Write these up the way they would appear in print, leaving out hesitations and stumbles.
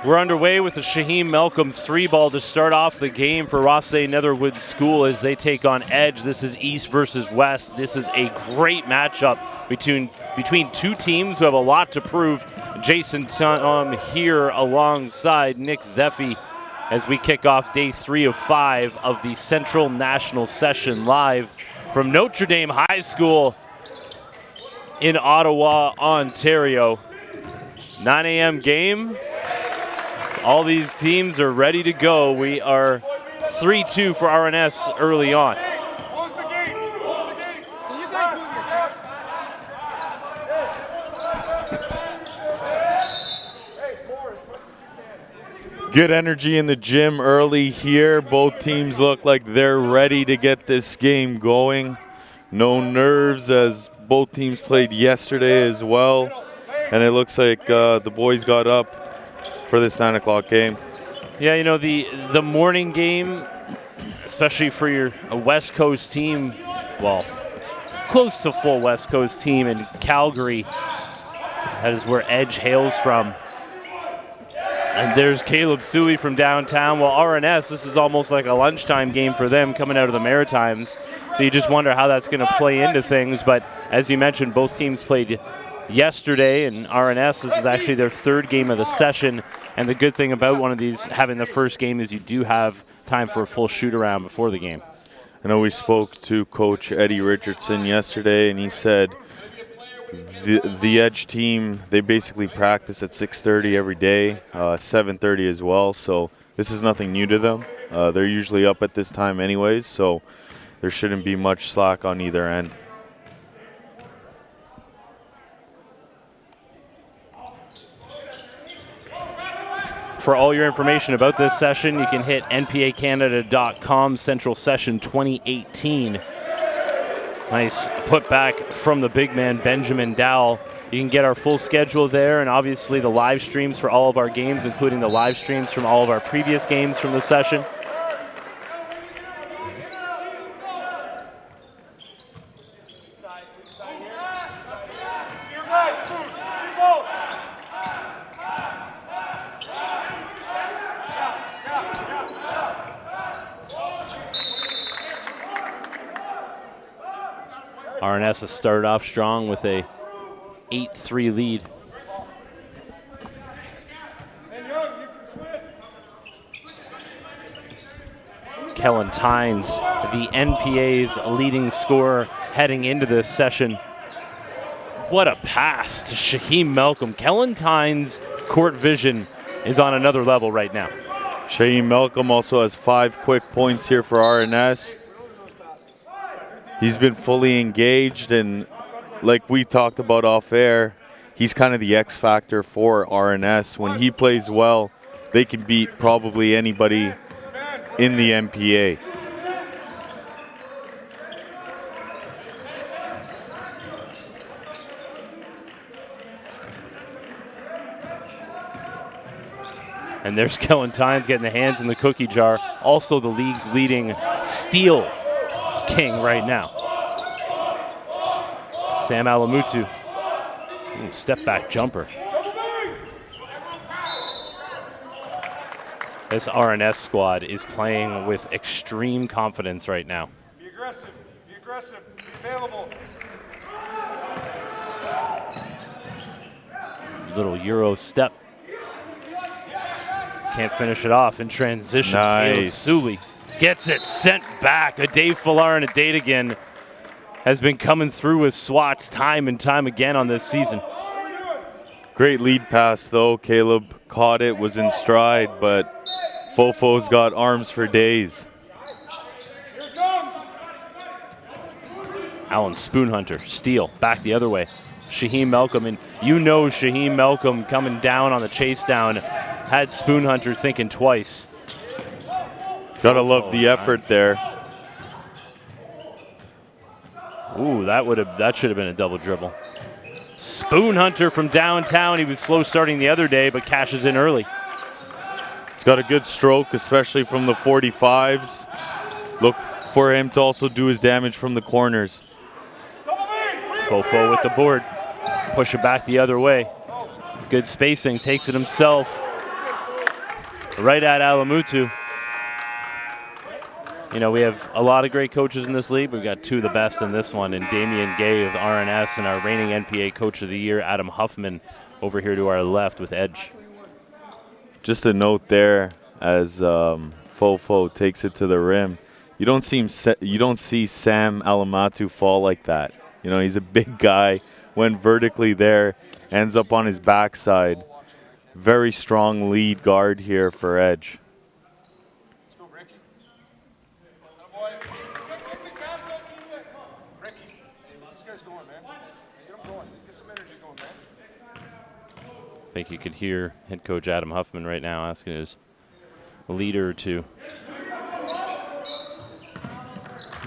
We're underway with the Shaheem Malcolm 3-ball to start off the game for Rothesay Netherwood School as they take on Edge. This is East versus West. This is a great matchup between two teams who have a lot to prove. Jason Tom here alongside Nick Zeffie as we kick off day 3 of 5 of the Central National Session live from Notre Dame High School in Ottawa, Ontario. 9 a.m. game. All these teams are ready to go. We are 3-2 for RNS early on. Close the gate. Close the gate. Good energy in the gym early here. Both teams look like they're ready to get this game going. No nerves as both teams played yesterday as well. And it looks like the boys got up for this 9 o'clock game. Yeah, you know, the morning game, especially for your West Coast team, well, close to full West Coast team in Calgary. That is where Edge hails from. And there's Caleb Suey from downtown. Well, RNS, this is almost like a lunchtime game for them coming out of the Maritimes. So you just wonder how that's going to play into things. But as you mentioned, both teams played yesterday, and RNS, this is actually their 3rd game of the session. And the good thing about one of these, having the first game, is you do have time for a full shoot-around before the game. I know we spoke to Coach Eddie Richardson yesterday, and he said the Edge team, they basically practice at 6:30 every day, 7:30 as well. So this is nothing new to them. They're usually up at this time anyways, so there shouldn't be much slack on either end. For all your information about this session, you can hit npacanada.com, Central Session 2018. Nice put back from the big man, Benjamin Dowell. You can get our full schedule there, and obviously the live streams for all of our games, including the live streams from all of our previous games from the session. RNS has started off strong with a 8-3 lead. Kellen Tynes, the NPA's leading scorer heading into this session. What a pass to Shaheem Malcolm. Kellen Tynes' court vision is on another level right now. Shaheem Malcolm also has 5 quick points here for RNS. He's been fully engaged, and like we talked about off air, he's kind of the X factor for RNS. When he plays well, they can beat probably anybody in the MPA. And there's Kellen Tynes getting the hands in the cookie jar. Also the league's leading steal king right now. Sam Alamutu. Ooh, step back jumper. This RNS squad is playing with extreme confidence right now. Be aggressive. Be aggressive. Be available. Little Euro step. Can't finish it off in transition. Nice. Caleb Suley gets it sent back. A Dave Fillar and a Dadigan has been coming through with swats time and time again on this season. Great lead pass though. Caleb caught it, was in stride, but Fofo's got arms for days. Here it comes. Alan Spoonhunter, steal, back the other way. Shaheem Malcolm, and you know Shaheem Malcolm coming down on the chase down had Spoonhunter thinking twice. Gotta love the effort there. Ooh, that should have been a double dribble. Spoonhunter from downtown. He was slow starting the other day, but cashes in early. He's got a good stroke, especially from the 45s. Look for him to also do his damage from the corners. Fofo with the board. Push it back the other way. Good spacing, takes it himself. right at Alamutu. You know, we have a lot of great coaches in this league. We've got two of the best in this one, and Damian Gay of RNS and our reigning NPA Coach of the Year, Adam Huffman, over here to our left with Edge. Just a note there as Fofo takes it to the rim. You don't see Sam Alamatu fall like that. You know, he's a big guy, went vertically there, ends up on his backside. Very strong lead guard here for Edge. Let's go, Ricky. Ricky, this guy's going, man. Get him going. Get some energy going, man. I think you could hear head coach Adam Huffman right now asking his leader to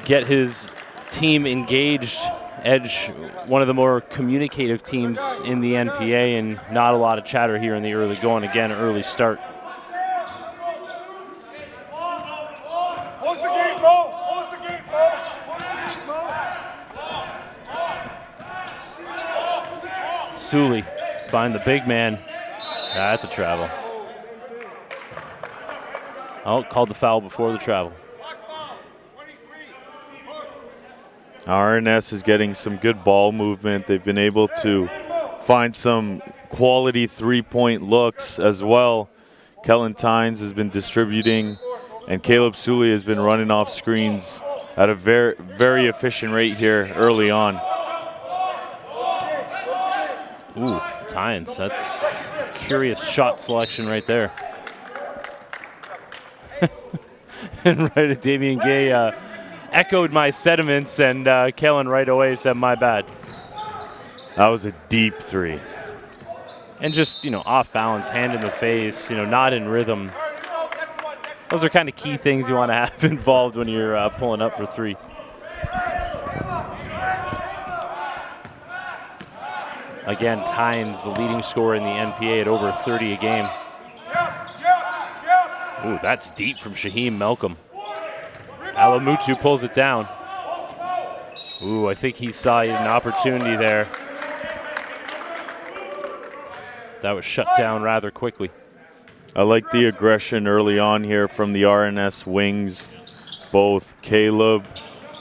get his team engaged. Edge, one of the more communicative teams in the NPA, and not a lot of chatter here in the early going. Again, early start. Close the gate, Mo. Close the gate, Mo. Close the gate, Mo. Sully find the big man. That's a travel. Oh, called the foul before the travel. RNS is getting some good ball movement. They've been able to find some quality three-point looks as well. Kellen Tynes has been distributing, and Caleb Sully has been running off screens at a very, very efficient rate here early on. Ooh, Tynes, that's curious shot selection right there. And right at Damian Gay echoed my sentiments, and Kellen right away said, my bad. That was a deep three. And just, you know, off balance, hand in the face, you know, not in rhythm. Those are kind of key things you want to have involved when you're pulling up for three. Again, Tynes, the leading scorer in the NPA at over 30 a game. Ooh, that's deep from Shaheem Malcolm. Alamutu pulls it down. Ooh, I think he saw an opportunity there. That was shut down rather quickly. I like the aggression early on here from the RNS wings. Both Caleb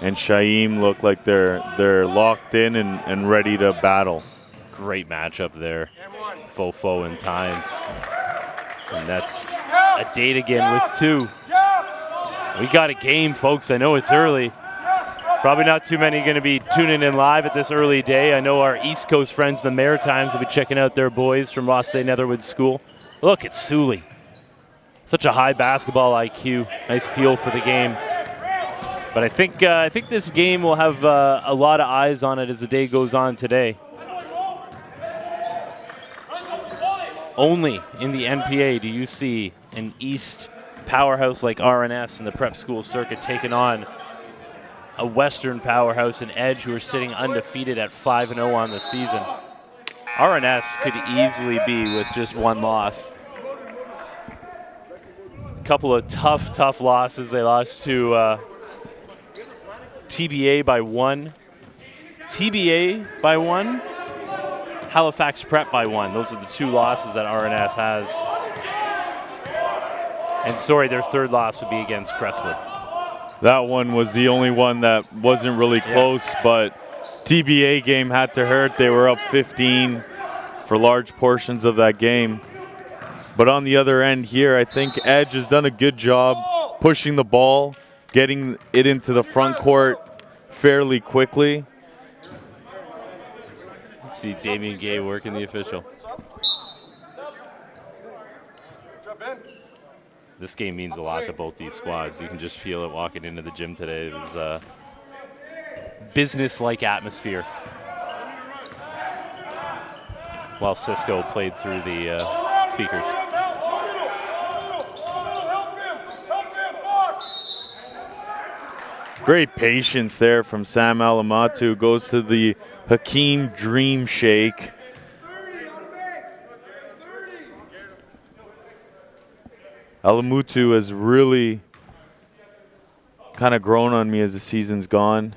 and Shaheem look like they're locked in and ready to battle. Great matchup there. Fofo and Tynes. And that's a date again with two. We got a game, folks. I know it's early. Probably not too many going to be tuning in live at this early day. I know our East Coast friends, the Maritimes, will be checking out their boys from Rothesay Netherwood School. Look at Sully. Such a high basketball IQ. Nice feel for the game. But I think this game will have a lot of eyes on it as the day goes on today. Only in the NPA do you see an East powerhouse like RNS and the prep school circuit taking on a Western powerhouse in Edge, who are sitting undefeated at 5-0 on the season. RNS could easily be with just one loss. A couple of tough losses. They lost to TBA by 1. TBA by 1. Halifax Prep by 1. Those are the two losses that RNS has. And sorry, their third loss would be against Crestwood. That one was the only one that wasn't really close, but TBA game had to hurt. They were up 15 for large portions of that game. But on the other end here, I think Edge has done a good job pushing the ball, getting it into the front court fairly quickly. Let's see Damian Gay working the official. This game means a lot to both these squads. You can just feel it walking into the gym today. It was a business-like atmosphere while Cisco played through the speakers. Great patience there from Sam Alamatu. Goes to the Hakeem Dream Shake. Alamutu has really kind of grown on me as the season's gone.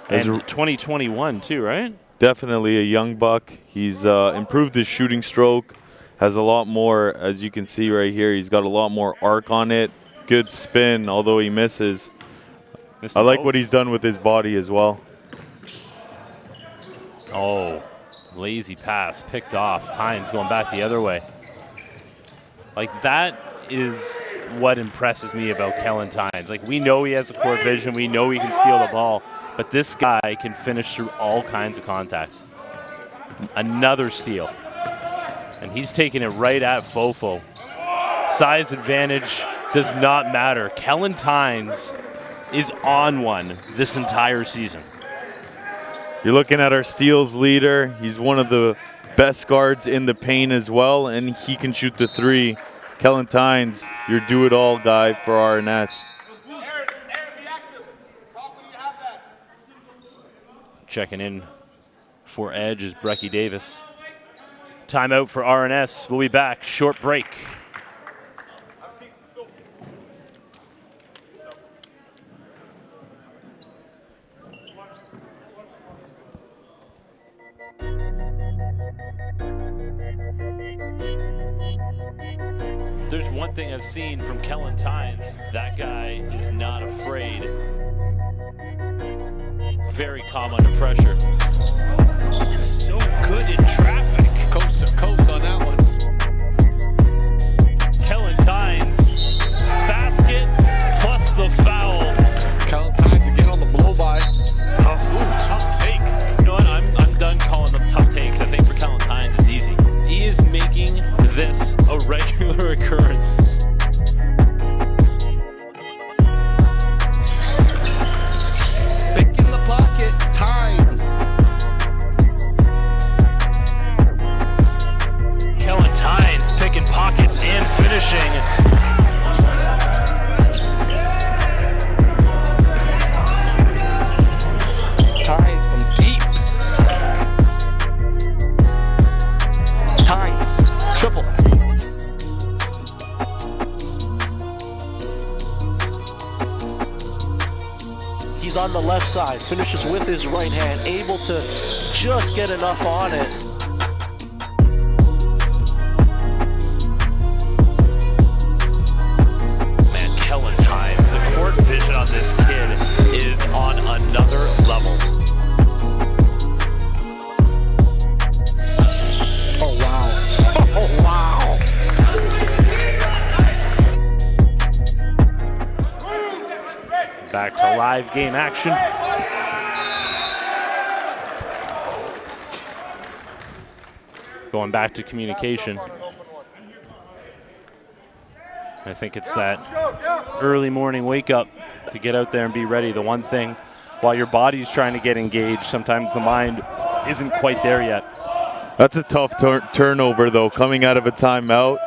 And 2021 too, right? Definitely a young buck. He's improved his shooting stroke. Has a lot more, as you can see right here, he's got a lot more arc on it. Good spin, although he misses. I like what he's done with his body as well. Oh, lazy pass, picked off. Tynes going back the other way. Like, that is what impresses me about Kellen Tynes. Like, we know he has the court vision. We know he can steal the ball. But this guy can finish through all kinds of contact. Another steal. And he's taking it right at Fofo. Size advantage does not matter. Kellen Tynes is on one this entire season. You're looking at our steals leader. He's one of the best guards in the paint as well, and he can shoot the three. Kellen Tynes, your do-it-all guy for RNS. Checking in for Edge is Brecky Davis. Timeout for RNS. We'll be back. Short break. There's one thing I've seen from Kellen Tynes. That guy is not afraid. Very calm under pressure. So good in traffic. Coast to coast on that one. Kellen Tynes, basket plus the foul. Kellen Tynes again on the blow-by. Ooh, tough take. You know what? I'm done calling them tough takes. I think for Kellen Tynes, it's easy. He is making this a regular occurrence. Pick in the pocket, Tynes. Kellen Tynes picking pockets and finishing. Tynes from deep. Tynes, triple. He's on the left side, finishes with his right hand, able to just get enough on it. Man, Kellen Tynes, the court vision on this kid is on another level. Oh, wow. Oh, wow. Back to live game action. Going back to communication. I think it's that early morning wake up to get out there and be ready. The one thing, while your body's trying to get engaged, sometimes the mind isn't quite there yet. That's a tough turnover, though, coming out of a timeout.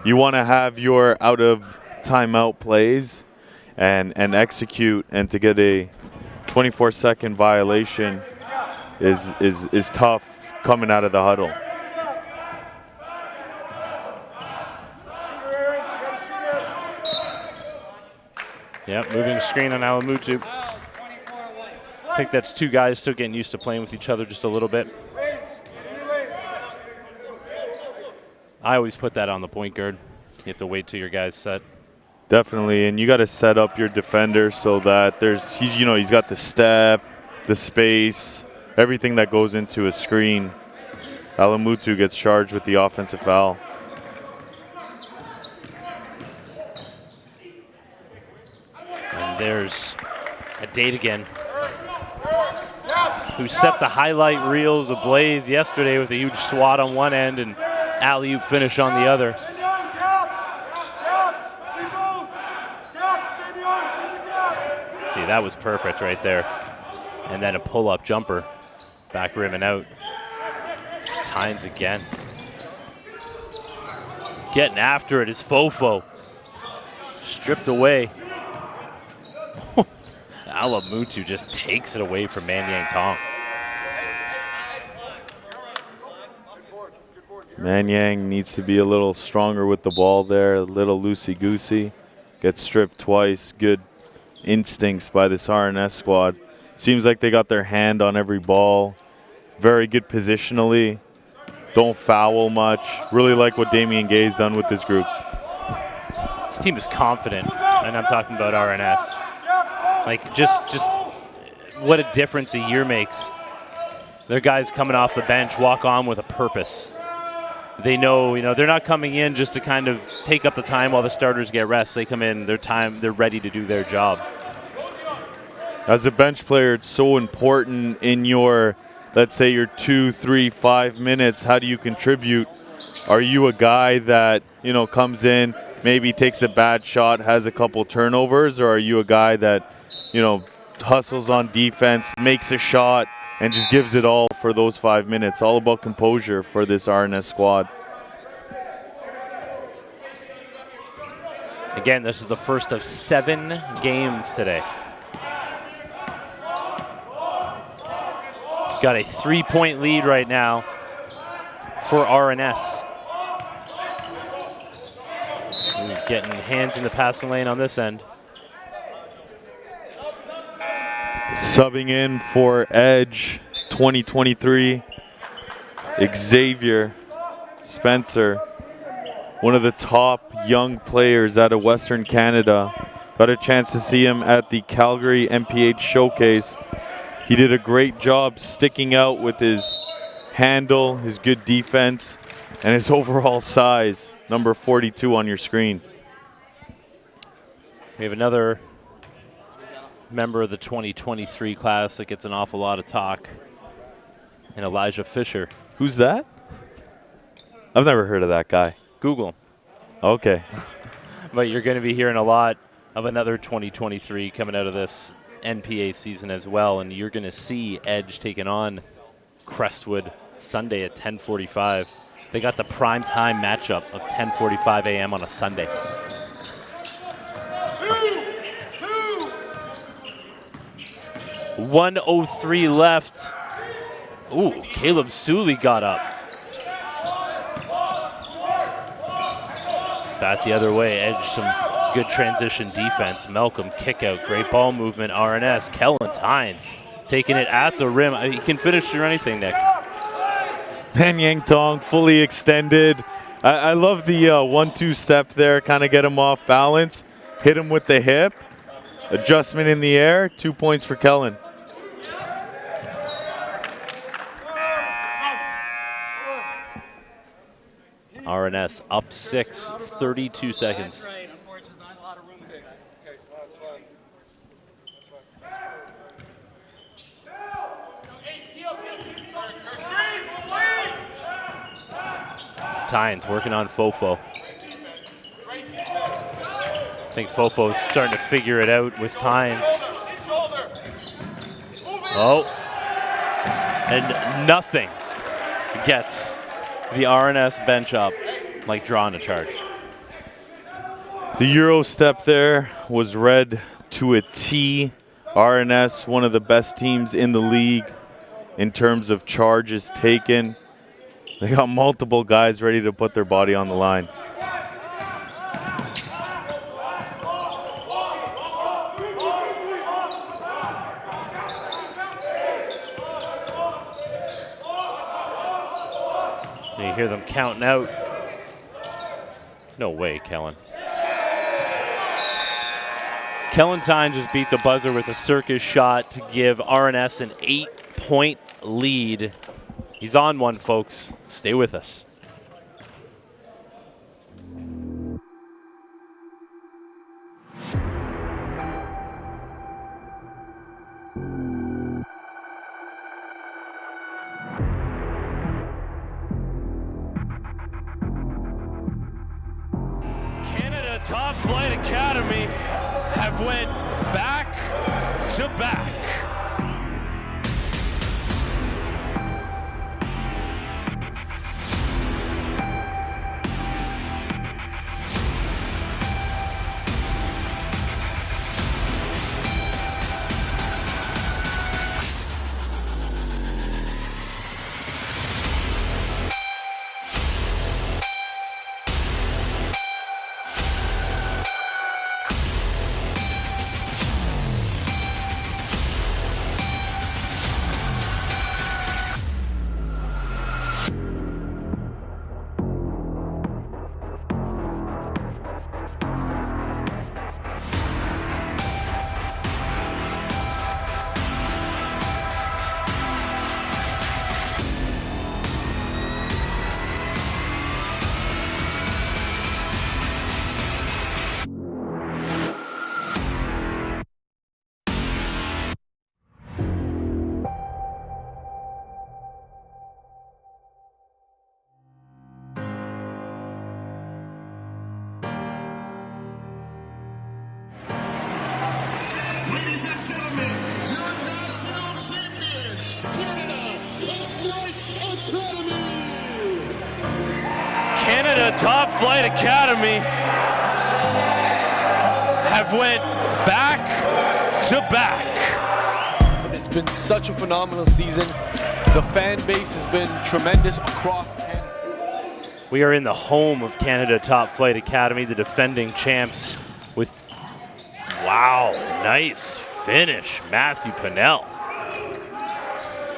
You want to have your out of timeout plays and execute, and to get a 24-second violation is tough coming out of the huddle. Yep, moving screen on Alamutu. I think that's two guys still getting used to playing with each other just a little bit. I always put that on the point guard. You have to wait till your guy's set. Definitely, and you got to set up your defender so that he's got the step, the space, everything that goes into a screen. Alamutu gets charged with the offensive foul. And there's a date again, who set the highlight reels ablaze yesterday with a huge swat on one end and alley-oop finish on the other. See, that was perfect right there. And then a pull-up jumper, back rim and out. There's Tynes again. Getting after it is Fofo. Stripped away. Alamutu just takes it away from Manyang Tong. Manyang needs to be a little stronger with the ball there, a little loosey-goosey. Gets stripped twice. Good instincts by this RNS squad. Seems like they got their hand on every ball. Very good positionally. Don't foul much. Really like what Damien Gay's done with this group. This team is confident, and I'm talking about RNS. Like, just what a difference a year makes. Their guys coming off the bench walk on with a purpose. They know, they're not coming in just to kind of take up the time while the starters get rest. They come in, they're ready to do their job. As a bench player, it's so important in your, let's say, your 2, 3, 5 minutes. How do you contribute? Are you a guy that, comes in, maybe takes a bad shot, has a couple turnovers, or are you a guy that, hustles on defense, makes a shot, and just gives it all for those 5 minutes? All about composure for this RNS squad. Again, this is the first of 7 games today. Got a 3-point lead right now for RNS. Getting hands in the passing lane on this end. Subbing in for Edge 2023, Xavier Spencer, one of the top young players out of Western Canada. Got a chance to see him at the Calgary MPH Showcase. He did a great job sticking out with his handle, his good defense, and his overall size. Number 42 on your screen. We have another member of the 2023 class that gets an awful lot of talk, and Elijah Fisher. Who's that? I've never heard of that guy. Google. Okay. But you're going to be hearing a lot of another 2023 coming out of this NPA season as well, and you're going to see Edge taking on Crestwood Sunday at 10:45. They got the prime time matchup of 10:45 a.m. on a Sunday. 1:03 left. Ooh, Caleb Sully got up. Bat the other way, Edge some good transition defense. Malcolm kick out, great ball movement, RNS. Kellen Tynes taking it at the rim. He can finish through anything, Nick. Pan Yang Tong fully extended. I love the 1-2 step there, kind of get him off balance. Hit him with the hip. Adjustment in the air, 2 points for Kellen. RNS up 6, 32 seconds. Tynes working on Fofo. I think Fofo's starting to figure it out with Tynes. Oh, and nothing gets the RNS bench up like drawing a charge. The Euro step there was read to a T. RNS, one of the best teams in the league in terms of charges taken. They got multiple guys ready to put their body on the line. You hear them counting out. No way, Kellen. Kellen Tynes just beat the buzzer with a circus shot to give RNS an 8-point lead. He's on one, folks. Stay with us. Canada Top Flight Academy have went back to back. Ladies and gentlemen, your national champion, Canada Top Flight Academy. Canada Top Flight Academy have went back to back. It's been such a phenomenal season. The fan base has been tremendous across Canada. We are in the home of Canada Top Flight Academy, the defending champs with, wow, nice finish, Matthew Pinnell.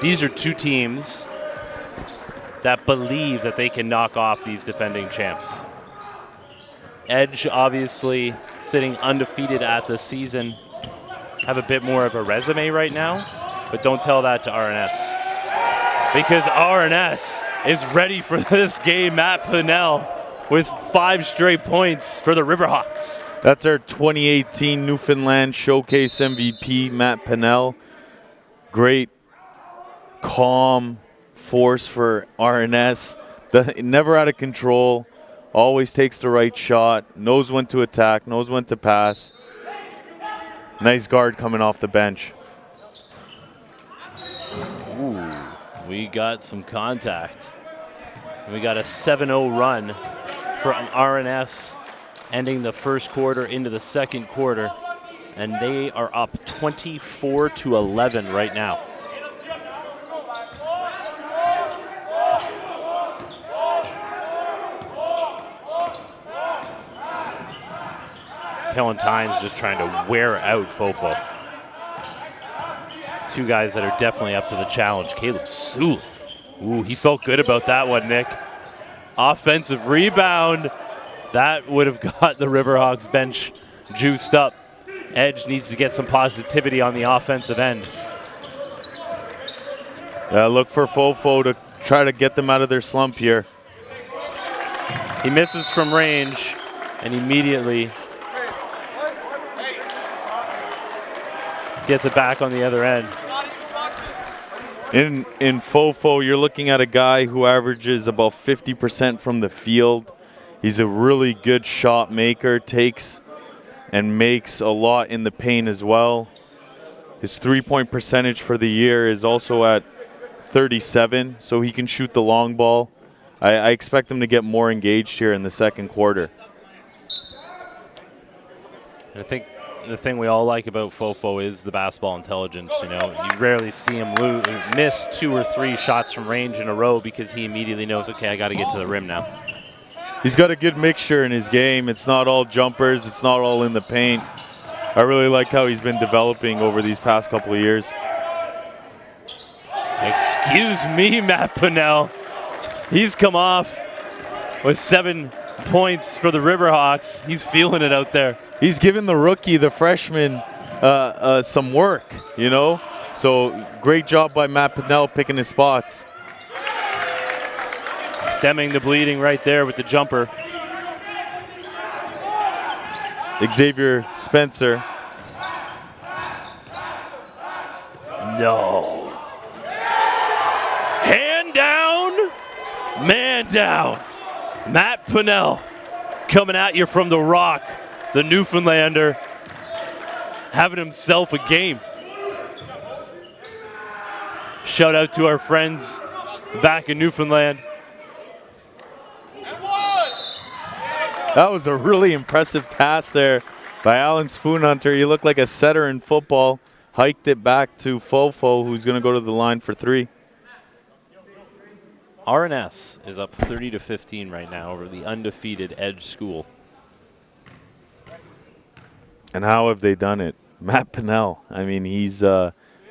These are two teams that believe that they can knock off these defending champs. Edge, obviously, sitting undefeated at the season, have a bit more of a resume right now, but don't tell that to RNS. Because RNS is ready for this game. Matt Pinnell with 5 straight points for the Riverhawks. That's our 2018 Newfoundland Showcase MVP, Matt Pinnell. Great, calm force for RNS. Never out of control. Always takes the right shot. Knows when to attack. Knows when to pass. Nice guard coming off the bench. Ooh, we got some contact. We got a 7-0 run from RNS, ending the first quarter into the second quarter, and they are up 24-11 right now. Kellen Tynes just trying to wear out Fofo. Two guys that are definitely up to the challenge. Caleb Sewell. Ooh, he felt good about that one, Nick. Offensive rebound. That would have got the Riverhawks bench juiced up. Edge needs to get some positivity on the offensive end. Look for Fofo to try to get them out of their slump here. He misses from range and immediately gets it back on the other end. In Fofo, you're looking at a guy who averages about 50% from the field. He's a really good shot maker, takes and makes a lot in the paint as well. His three-point percentage for the year is also at 37, so he can shoot the long ball. I expect him to get more engaged here in the second quarter. I think the thing we all like about Fofo is the basketball intelligence. You know, you rarely see him miss 2 or 3 shots from range in a row because he immediately knows, okay, I got to get to the rim now. He's got a good mixture in his game. It's not all jumpers. It's not all in the paint. I really like how he's been developing over these past couple of years. Excuse me, Matt Pinnell. He's come off with 7 points for the Riverhawks. He's feeling it out there. He's giving the rookie, the freshman, some work, you know? So great job by Matt Pinnell picking his spots. Stemming the bleeding right there with the jumper. Xavier Spencer. No. Hand down, man down. Matt Pinnell coming at you from the rock. The Newfoundlander having himself a game. Shout out to our friends back in Newfoundland. That was a really impressive pass there by Alan Spoonhunter. He looked like a setter in football. Hiked it back to Fofo, who's going to go to the line for 3. RNS is up 30-15 right now over the undefeated Edge School. And how have they done it? Matt Pinnell. I mean, he's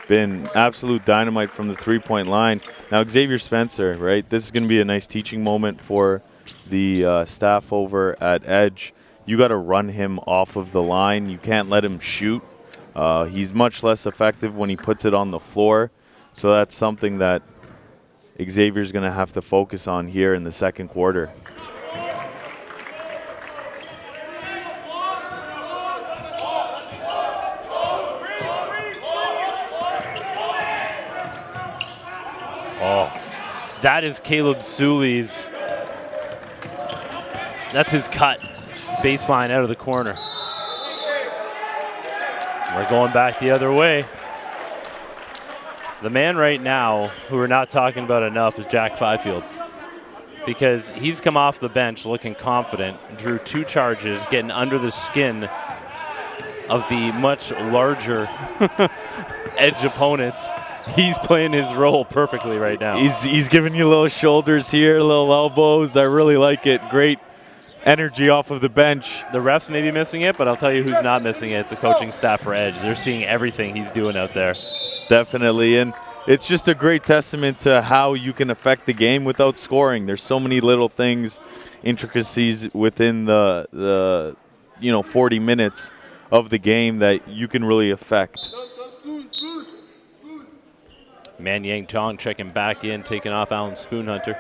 been absolute dynamite from the three-point line. Now, Xavier Spencer, right? This is going to be a nice teaching moment for the staff over at Edge. You got to run him off of the line. You can't let him shoot. He's much less effective when he puts it on the floor. So that's something that Xavier's going to have to focus on here in the second quarter. Oh, that is Caleb Sewell's. That's his cut. Baseline out of the corner. We're going back the other way. The man right now who we're not talking about enough is Jack Fifield, because he's come off the bench looking confident, drew 2 charges, getting under the skin of the much larger edge opponents. He's playing his role perfectly right now. He's giving you little shoulders here, little elbows. I really like it. Great energy off of the bench. The refs may be missing it, but I'll tell you who's not missing it. It's the coaching staff for Edge. They're seeing everything he's doing out there. Definitely, and it's just a great testament to how you can affect the game without scoring. There's so many little things, intricacies within the 40 minutes of the game that you can really affect. Man Yang Chong checking back in, taking off Alan Spoonhunter.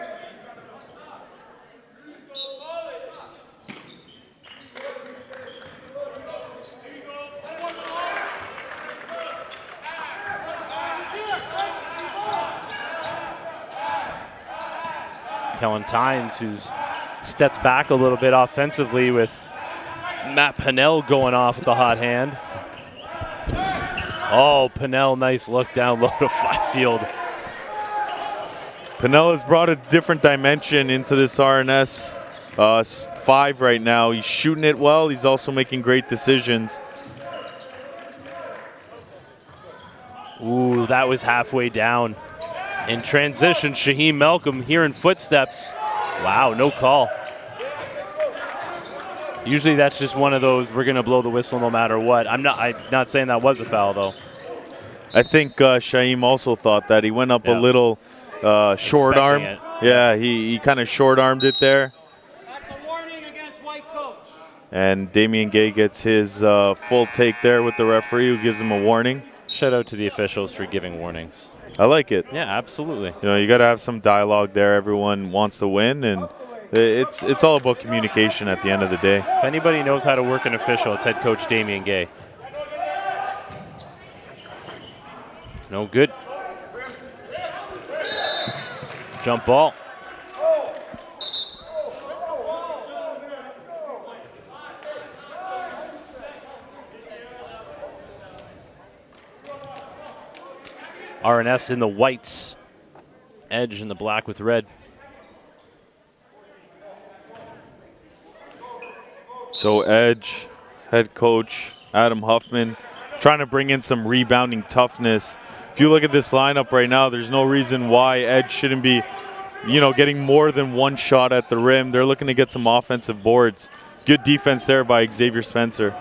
Kellen Tynes, who's stepped back a little bit offensively with Matt Pinnell going off with the hot hand. Oh, Pinnell, nice look down low to Fifield. Pinnell has brought a different dimension into this RNS 5 right now. He's shooting it well. He's also making great decisions. Ooh, that was halfway down. In transition, Shaheem Malcolm hearing footsteps. Wow, no call. Usually that's just one of those, we're going to blow the whistle no matter what. I'm not saying that was a foul, though. I think Shaheem also thought that. He went up a little short-armed. Yeah, he kind of short-armed it there. That's a warning against white coach. And Damian Gay gets his full take there with the referee, who gives him a warning. Shout out to the officials for giving warnings. I like it. Yeah, absolutely. You got to have some dialogue there. Everyone wants to win, and it's all about communication at the end of the day. If anybody knows how to work an official, it's head coach Damian Gay. No good. Jump ball. RNS in the whites. Edge in the black with red. So Edge, head coach Adam Huffman, trying to bring in some rebounding toughness. If you look at this lineup right now, there's no reason why Edge shouldn't be, getting more than one shot at the rim. They're looking to get some offensive boards. Good defense there by Xavier Spencer.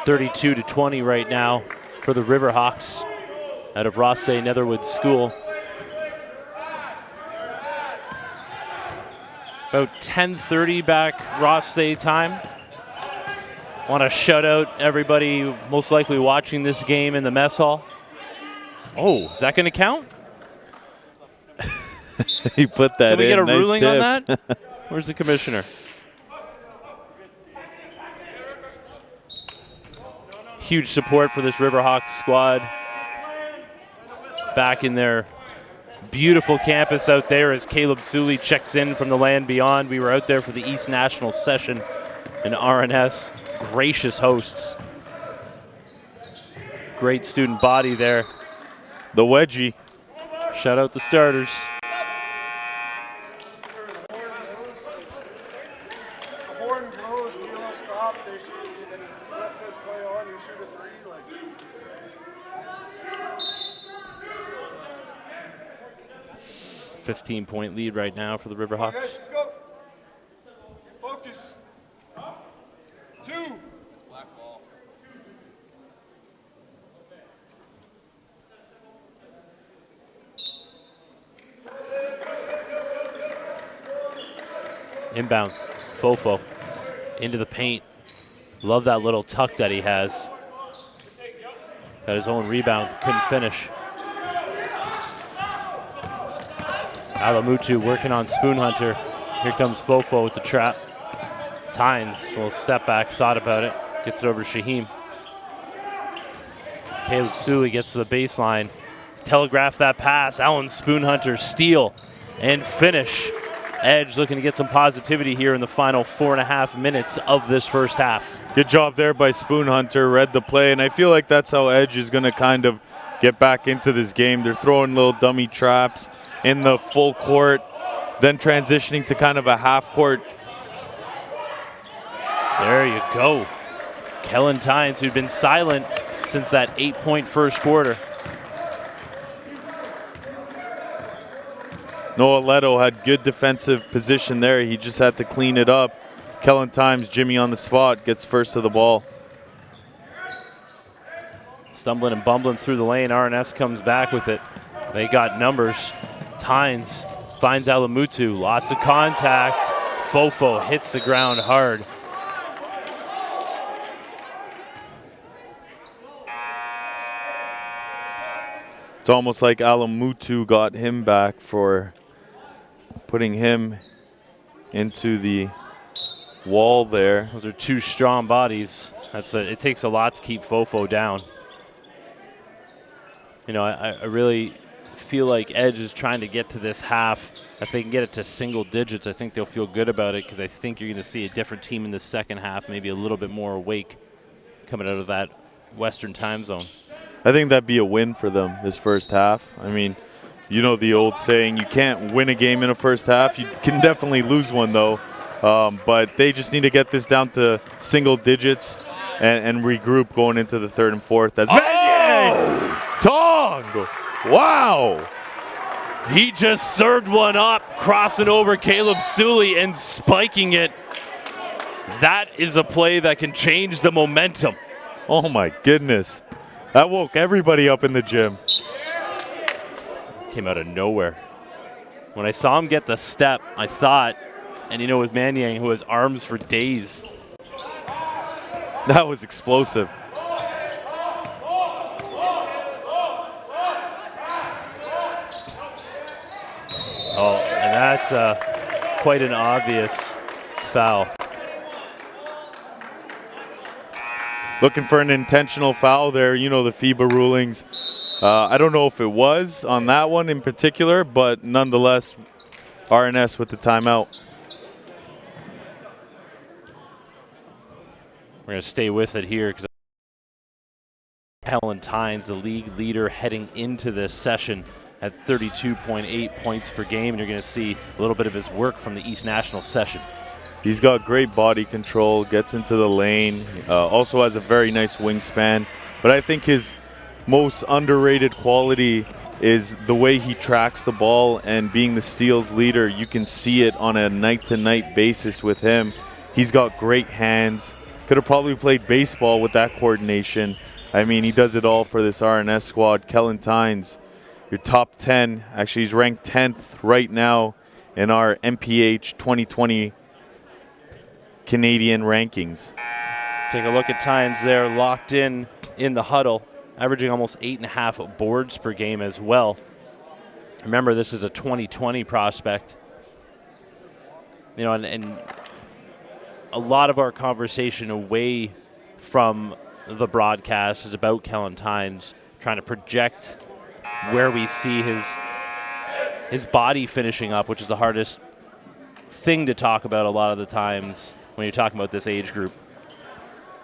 (32-20) right now for the Riverhawks out of Rothesay Netherwood School. About 10:30 back Rothesay time. Want to shout out everybody most likely watching this game in the mess hall. Oh, is that going to count? He put that in. Can we get a nice ruling tip. on that? Where's the commissioner? Huge support for this Riverhawks squad. Back in their beautiful campus out there as Caleb Suley checks in from the land beyond. We were out there for the East National session in RNS. Gracious hosts. Great student body there. The wedgie. Shout out the starters. The horn blows, we all stop, they shoot, and the ref says play on, you shoot a 3, like. 15-point lead right now for the Riverhawks. Guys, let's go. Focus. 2. Inbounds. Fofo into the paint. Love that little tuck that he has. Got his own rebound, couldn't finish. Alamutu working on Spoon Hunter. Here comes Fofo with the trap. Tynes, a little step back, thought about it. Gets it over to Shaheem. Caleb Sully gets to the baseline. Telegraph that pass. Allen Spoon Hunter, steal and finish. Edge looking to get some positivity here in the final 4.5 minutes of this first half. Good job there by Spoon Hunter, read the play, and I feel like that's how Edge is going to kind of get back into this game. They're throwing little dummy traps in the full court, then transitioning to kind of a half court. There you go. Kellen Tynes, who'd been silent since that 8-point first quarter. Noah Leto had good defensive position there. He just had to clean it up. Kellen Tynes, Jimmy on the spot, gets first to the ball. Stumbling and bumbling through the lane. RNS comes back with it. They got numbers. Tynes finds Alamutu. Lots of contact. Fofo hits the ground hard. It's almost like Alamutu got him back for putting him into the wall there. Those are two strong bodies. It takes a lot to keep Fofo down. You know, I really feel like Edge is trying to get to this half. If they can get it to single digits, I think they'll feel good about it, because I think you're going to see a different team in the second half, maybe a little bit more awake coming out of that Western time zone. I think that'd be a win for them this first half. I mean, you know the old saying, you can't win a game in a first half. You can definitely lose one, though. But they just need to get this down to single digits and regroup going into the third and fourth. As Tong! Wow! He just served one up, crossing over Caleb Sully and spiking it. That is a play that can change the momentum. Oh, my goodness. That woke everybody up in the gym. Came out of nowhere. When I saw him get the step, I thought, and you know, with Manyang, who has arms for days. That was explosive. Oh, and that's quite an obvious foul. Looking for an intentional foul there. You know the FIBA rulings. I don't know if it was on that one in particular, but nonetheless, RNS with the timeout. We're going to stay with it here because Kellen Tynes, the league leader heading into this session at 32.8 points per game, and you're going to see a little bit of his work from the East National session. He's got great body control, gets into the lane, also has a very nice wingspan. But I think his most underrated quality is the way he tracks the ball, and being the steals leader, you can see it on a night-to-night basis with him. He's got great hands. Could have probably played baseball with that coordination. I mean, he does it all for this RNS squad. Kellen Tynes, your top 10. Actually, he's ranked 10th right now in our MPH 2020 Canadian rankings. Take a look at Tynes there, locked in the huddle, averaging almost 8.5 boards per game as well. Remember, this is a 2020 prospect. You know, and a lot of our conversation away from the broadcast is about Kellen Tynes, trying to project where we see his body finishing up, which is the hardest thing to talk about a lot of the times when you're talking about this age group.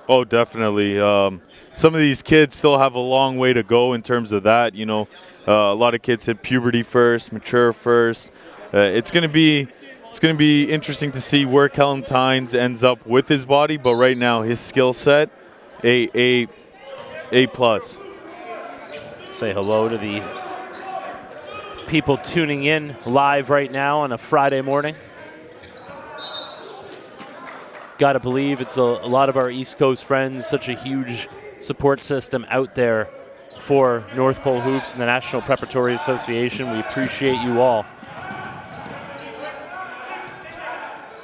Oh, definitely. Some of these kids still have a long way to go in terms of that. You know, a lot of kids hit puberty first, mature first. It's going to be interesting to see where Kellen Tynes ends up with his body. But right now, his skill set, A+. Say hello to the people tuning in live right now on a Friday morning. Got to believe it's a lot of our East Coast friends, such a huge support system out there for North Pole Hoops and the National Preparatory Association. We appreciate you all.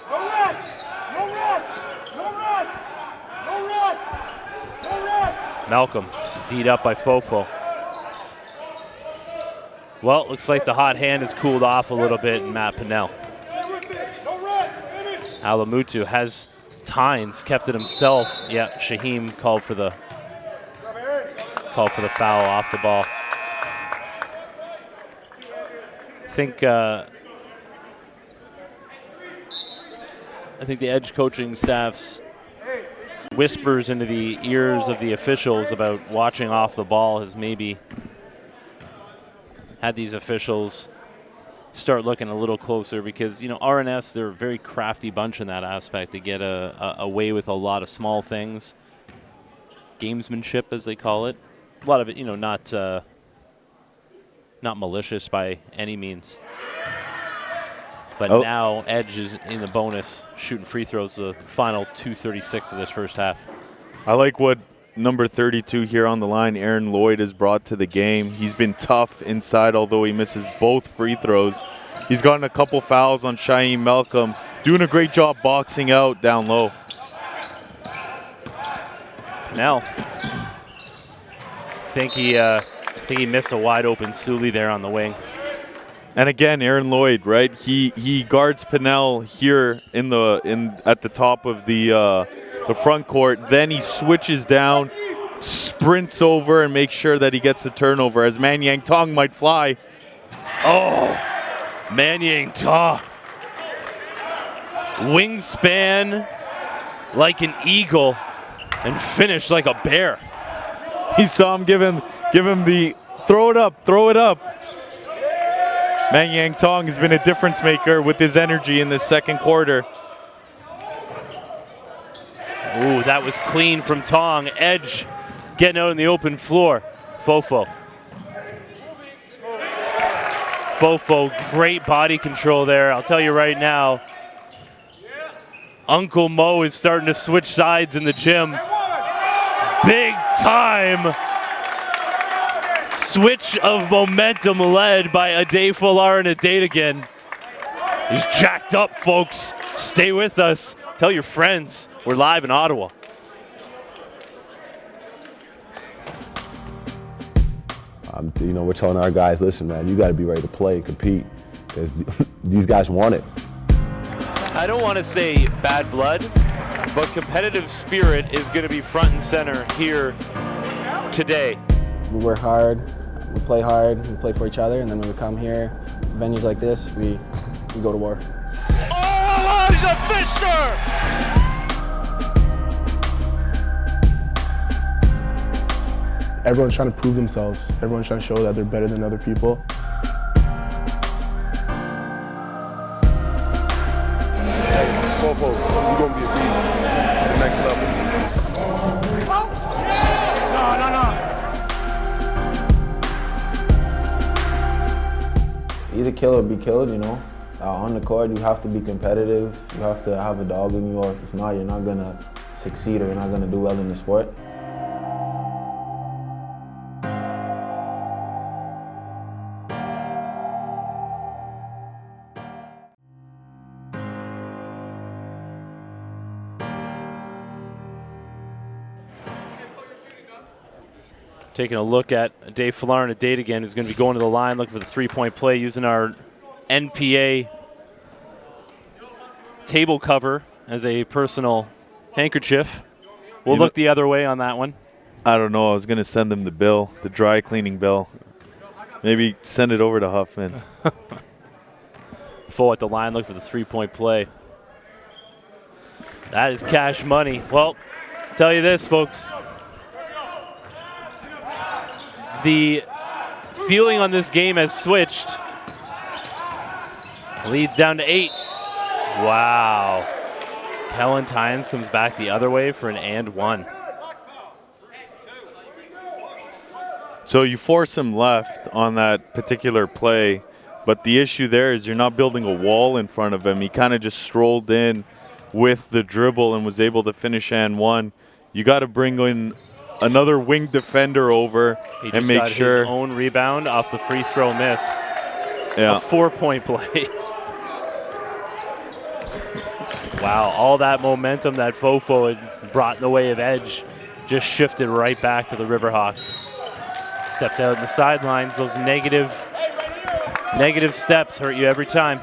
No rest! No rest! No rest! No Malcolm, D'd up by Fofo. Well, looks like the hot hand has cooled off a little bit in Matt Pinnell. Alamutu has Tynes, kept it himself. Yeah, Shaheem called for the foul off the ball. I think the Edge coaching staff's whispers into the ears of the officials about watching off the ball has maybe had these officials start looking a little closer, because, you know, RNS, they're a very crafty bunch in that aspect. They get away with a lot of small things. Gamesmanship, as they call it. A lot of it, you know, not malicious by any means. But now Edge is in the bonus, shooting free throws the final 2:36 of this first half. I like what number 32 here on the line, Aaron Lloyd, has brought to the game. He's been tough inside, although he misses both free throws. He's gotten a couple fouls on Shaheem Malcolm, doing a great job boxing out down low. Now, I think he missed a wide open Sully there on the wing. And again, Aaron Lloyd, right? He guards Pinnell here at the top of the front court. Then he switches down, sprints over, and makes sure that he gets the turnover as Man Yang Tong might fly. Oh, Man Yang Tong. Wingspan like an eagle and finish like a bear. He saw him give him the throw it up. Man Yang Tong has been a difference maker with his energy in the second quarter. Ooh, that was clean from Tong. Edge getting out on the open floor. Fofo, great body control there. I'll tell you right now, Uncle Mo is starting to switch sides in the gym. Big time switch of momentum led by Ade Fuller and Ade again. He's jacked up, folks. Stay with us. Tell your friends we're live in Ottawa. You know, we're telling our guys, listen, man, you got to be ready to play and compete, because these guys want it. I don't want to say bad blood, but competitive spirit is going to be front and center here today. We work hard, we play hard, we play for each other, and then when we come here, for venues like this, we go to war. Oh, Elijah Fisher! Everyone's trying to prove themselves. Everyone's trying to show that they're better than other people. Fofo, you're going to be a beast at the next level. Either kill or be killed, you know. On the court, you have to be competitive. You have to have a dog in you, or if not, you're not going to succeed, or you're not going to do well in the sport. Taking a look at Dave Fuller and a date again, who's going to be going to the line looking for the three-point play using our NPA table cover as a personal handkerchief. We'll look the other way on that one. I don't know. I was going to send them the bill, the dry cleaning bill. Maybe send it over to Huffman. Full at the line, look for the three-point play. That is cash money. Well, tell you this, folks. The feeling on this game has switched. Leads down to 8. Wow. Kellen Tynes comes back the other way for an and one. So you force him left on that particular play, but the issue there is you're not building a wall in front of him. He kind of just strolled in with the dribble and was able to finish and one. You got to bring in another wing defender over and make sure his own rebound off the free throw miss. Yeah. A 4-point play. Wow, all that momentum that Fofo had brought in the way of Edge just shifted right back to the Riverhawks. Stepped out on the sidelines. Those negative steps hurt you every time.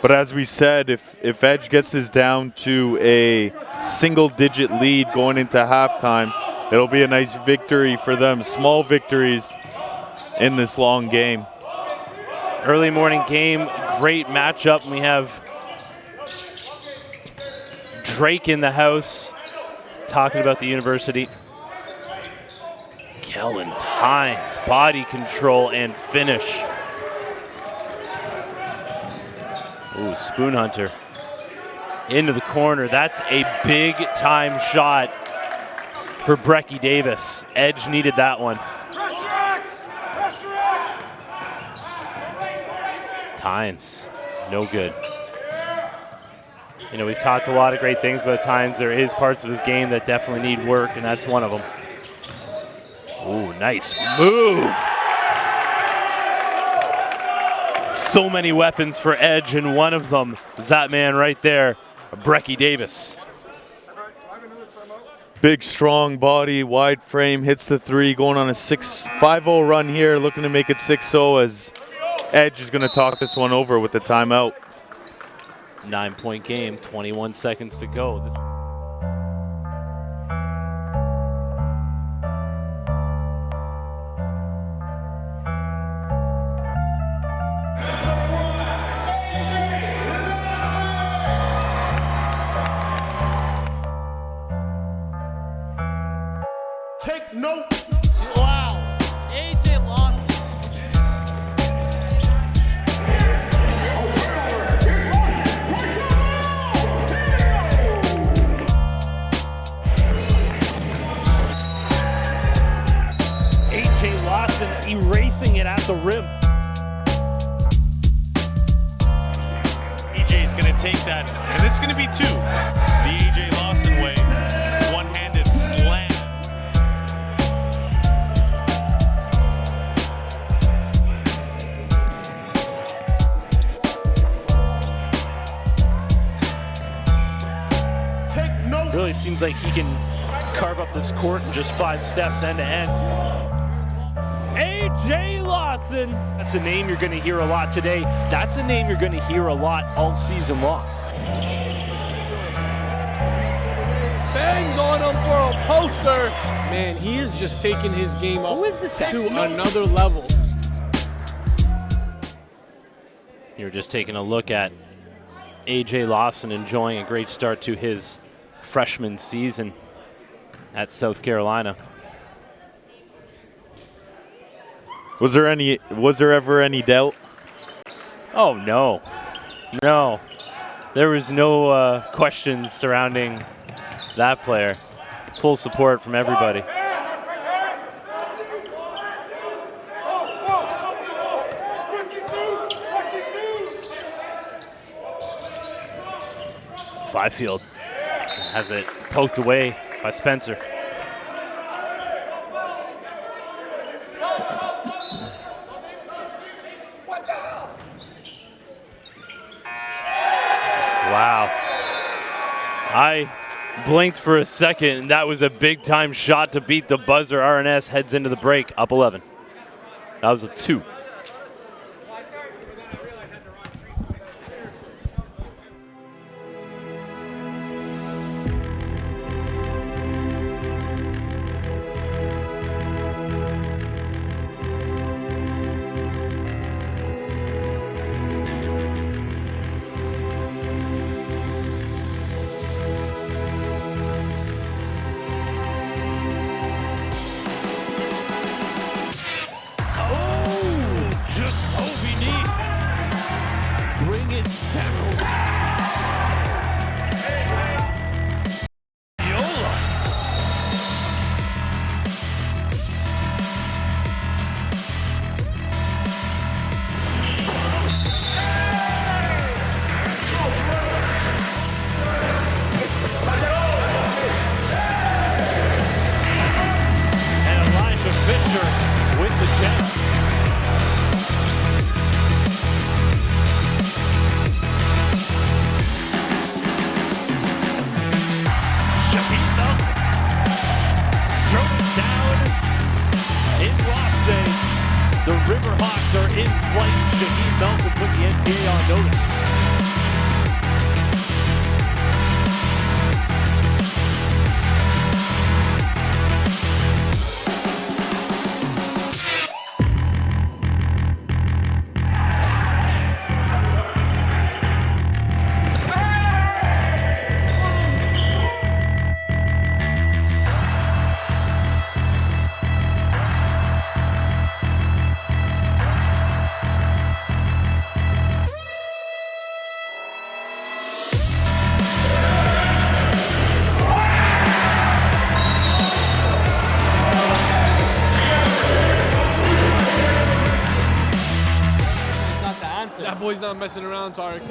But as we said, if Edge gets this down to a single-digit lead going into halftime, it'll be a nice victory for them. Small victories in this long game. Early morning game, great matchup. We have Drake in the house talking about the university. Kellen Tynes, body control and finish. Ooh, Spoon Hunter into the corner. That's a big time shot for Brecky Davis. Edge needed that one. Tynes, no good. You know, we've talked a lot of great things about Tynes. There is parts of his game that definitely need work, and that's one of them. Ooh, nice move. So many weapons for Edge, and one of them is that man right there, Brecky Davis. Big, strong body, wide frame, hits the three, going on a 5-0 run here, looking to make it 6-0 as Edge is going to talk this one over with the timeout. 9-point game, 21 seconds to go. Take note. Wow. AJ Long. AJ Lawson erasing it at the rim. EJ's going to take that, and this is going to be two. The AJ Lawson way, one-handed slam. Really seems like he can carve up this court in just 5 steps end to end. AJ Lawson. That's a name you're going to hear a lot today. That's a name you're going to hear a lot all season long. Bangs on him for a poster. Man, he is just taking his game up to another level. You're just taking a look at AJ Lawson enjoying a great start to his freshman season at South Carolina. Was there ever any doubt? Oh no, no, there was no questions surrounding that player. Full support from everybody. Fifield has it poked away by Spencer. Wow. I blinked for a second, and that was a big-time shot to beat the buzzer. RNS heads into the break, up 11. That was a 2. Riverhawks are in flight. Shaheed Malcolm put the NBA on notice. That boy's not messing around, Tarek.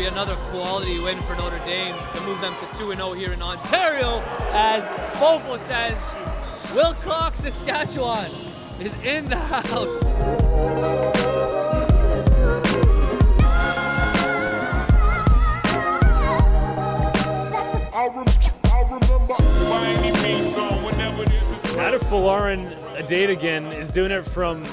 Another quality win for Notre Dame to move them to 2-0 here in Ontario. As Fofo says, Wilcox, Saskatchewan is in the house. Adafalarin Adadagan is doing it from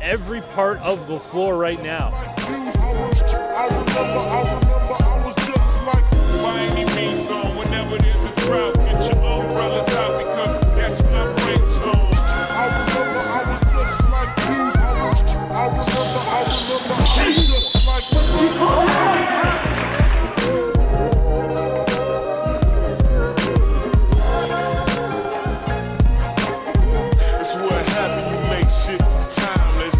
every part of the floor right now. I remember, I was just like, by any means on, whenever there's a drought, get your umbrellas out because that's when I brainstorm. I remember, I was just like you. I remember, I was just like you. It's what happened, you make shit timeless.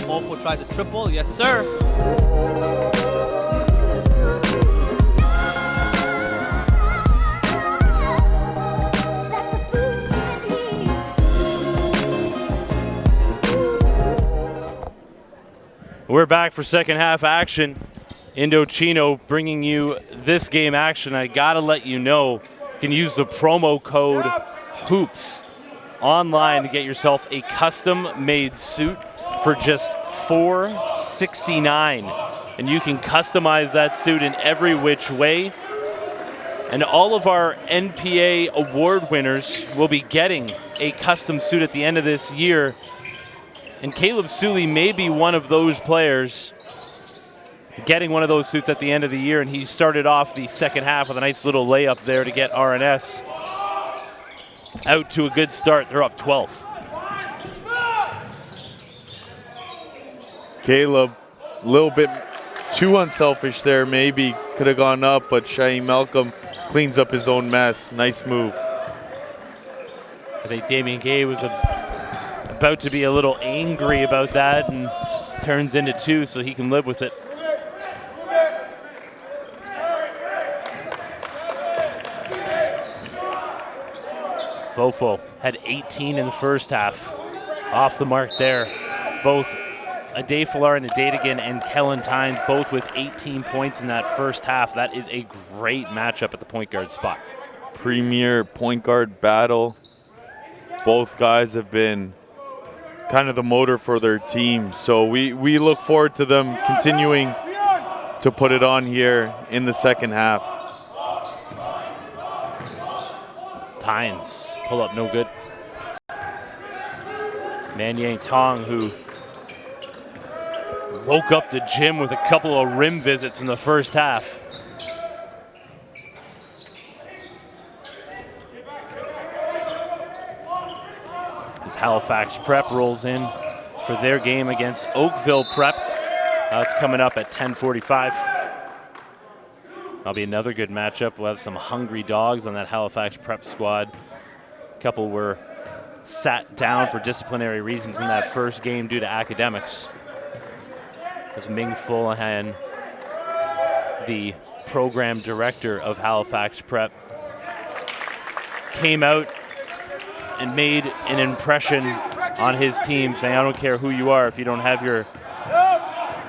Mofo tries a triple, yes sir. We're back for second half action. Indochino bringing you this game action. I gotta let you know, you can use the promo code HOOPS online to get yourself a custom-made suit for just $469. And you can customize that suit in every which way. And all of our NPA award winners will be getting a custom suit at the end of this year. And Caleb Suley may be one of those players getting one of those suits at the end of the year. And he started off the second half with a nice little layup there to get RNS out to a good start. They're up 12. Caleb, a little bit too unselfish there. Maybe could have gone up, but Shaheed Malcolm cleans up his own mess. Nice move. I think Damian Gay was about to be a little angry about that and turns into two so he can live with it. Fofo had 18 in the first half. Off the mark there. Both Adafalarin Adadagan and Kellen Tynes both with 18 points in that first half. That is a great matchup at the point guard spot. Premier point guard battle. Both guys have been kind of the motor for their team. So we look forward to them continuing to put it on here in the second half. Tynes, pull up no good. Manyang Tong, who woke up the gym with a couple of rim visits in the first half. As Halifax Prep rolls in for their game against Oakville Prep. That's coming up at 10:45. That'll be another good matchup. We'll have some hungry dogs on that Halifax Prep squad. A couple were sat down for disciplinary reasons in that first game due to academics. As Ming Fullahan, the program director of Halifax Prep, came out and made an impression on his team, saying, I don't care who you are, if you don't have your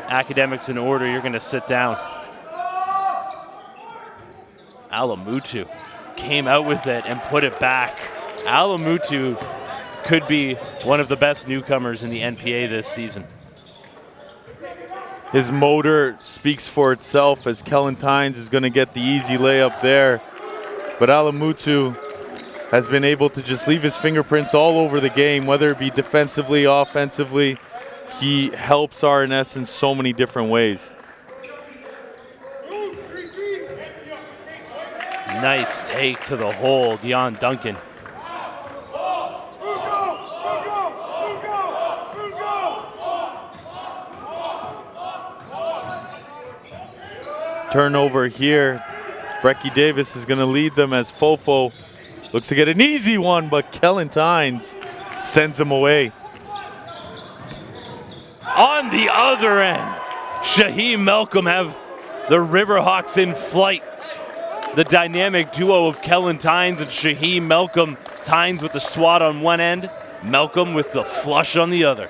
academics in order, you're going to sit down. Alamutu came out with it and put it back. Alamutu could be one of the best newcomers in the NPA this season. His motor speaks for itself as Kellen Tynes is going to get the easy layup there. But Alamutu has been able to just leave his fingerprints all over the game, whether it be defensively, offensively. He helps RNS in so many different ways. Nice take to the hole, Deion Duncan. Turnover here. Brecky Davis is going to lead them as Fofo looks to get an easy one, but Kellen Tynes sends him away. On the other end, Shaheem Malcolm have the Riverhawks in flight. The dynamic duo of Kellen Tynes and Shaheem Malcolm. Tynes with the swat on one end, Malcolm with the flush on the other.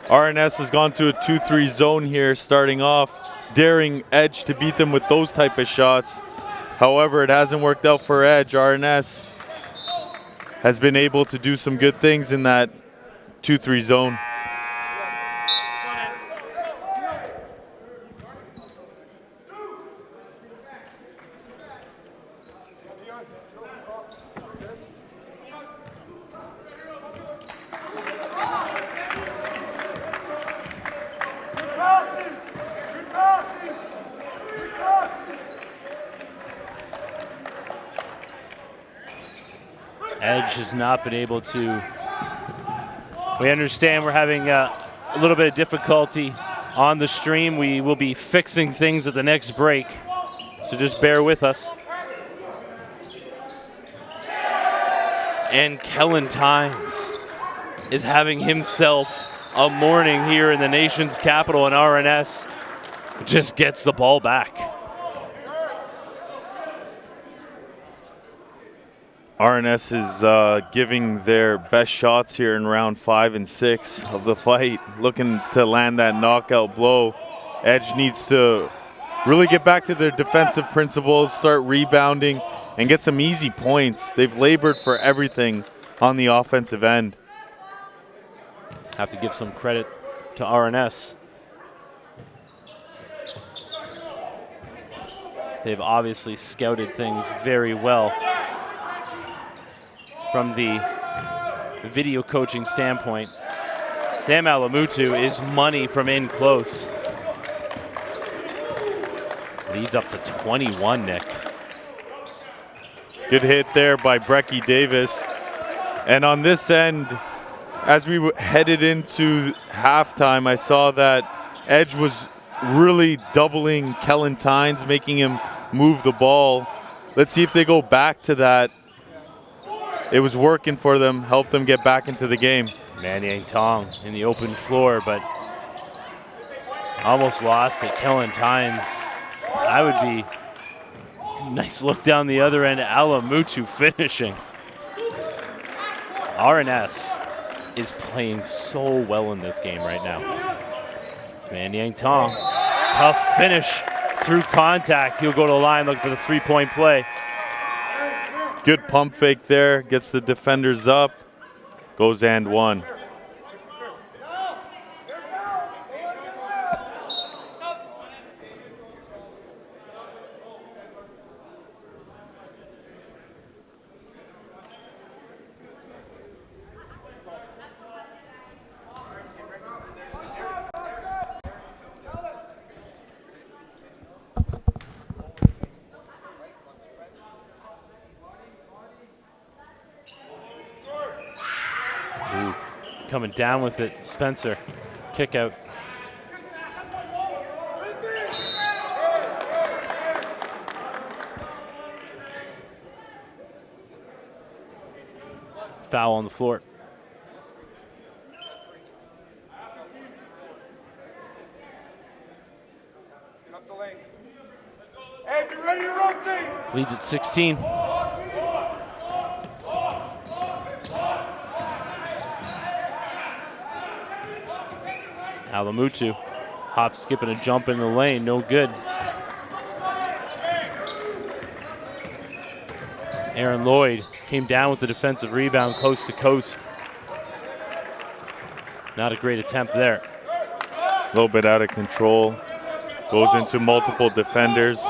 RNS has gone to a 2-3 zone here starting off, daring Edge to beat them with those type of shots. However, it hasn't worked out for Edge. RNS has been able to do some good things in that 2-3 zone. Edge has not been able to. We understand we're having a little bit of difficulty on the stream. We will be fixing things at the next break, so just bear with us. And Kellen Tynes is having himself a morning here in the nation's capital, and RNS just gets the ball back. RNS is giving their best shots here in round 5 and 6 of the fight, looking to land that knockout blow. Edge needs to really get back to their defensive principles, start rebounding, and get some easy points. They've labored for everything on the offensive end. Have to give some credit to RNS. They've obviously scouted things very well from the video coaching standpoint. Sam Alamutu is money from in close. Leads up to 21, Nick. Good hit there by Brecky Davis. And on this end, as we headed into halftime, I saw that Edge was really doubling Kellen Tynes, making him move the ball. Let's see if they go back to that. It was working for them, helped them get back into the game. Manyang Tong in the open floor, but almost lost it. Kellen Tynes, I would be nice look down the other end. Alamutu finishing. RNS is playing so well in this game right now. Manyang Tong, tough finish through contact. He'll go to the line looking for the three-point play. Good pump fake there, gets the defenders up, goes and one. Coming down with it, Spencer. kick out. Foul on the floor. Get up the lane. Hey, be ready to rotate. Leads at 16. Alamutu, hop, skip, and a jump in the lane, no good. Aaron Lloyd came down with the defensive rebound coast to coast. Not a great attempt there. A little bit out of control. Goes into multiple defenders.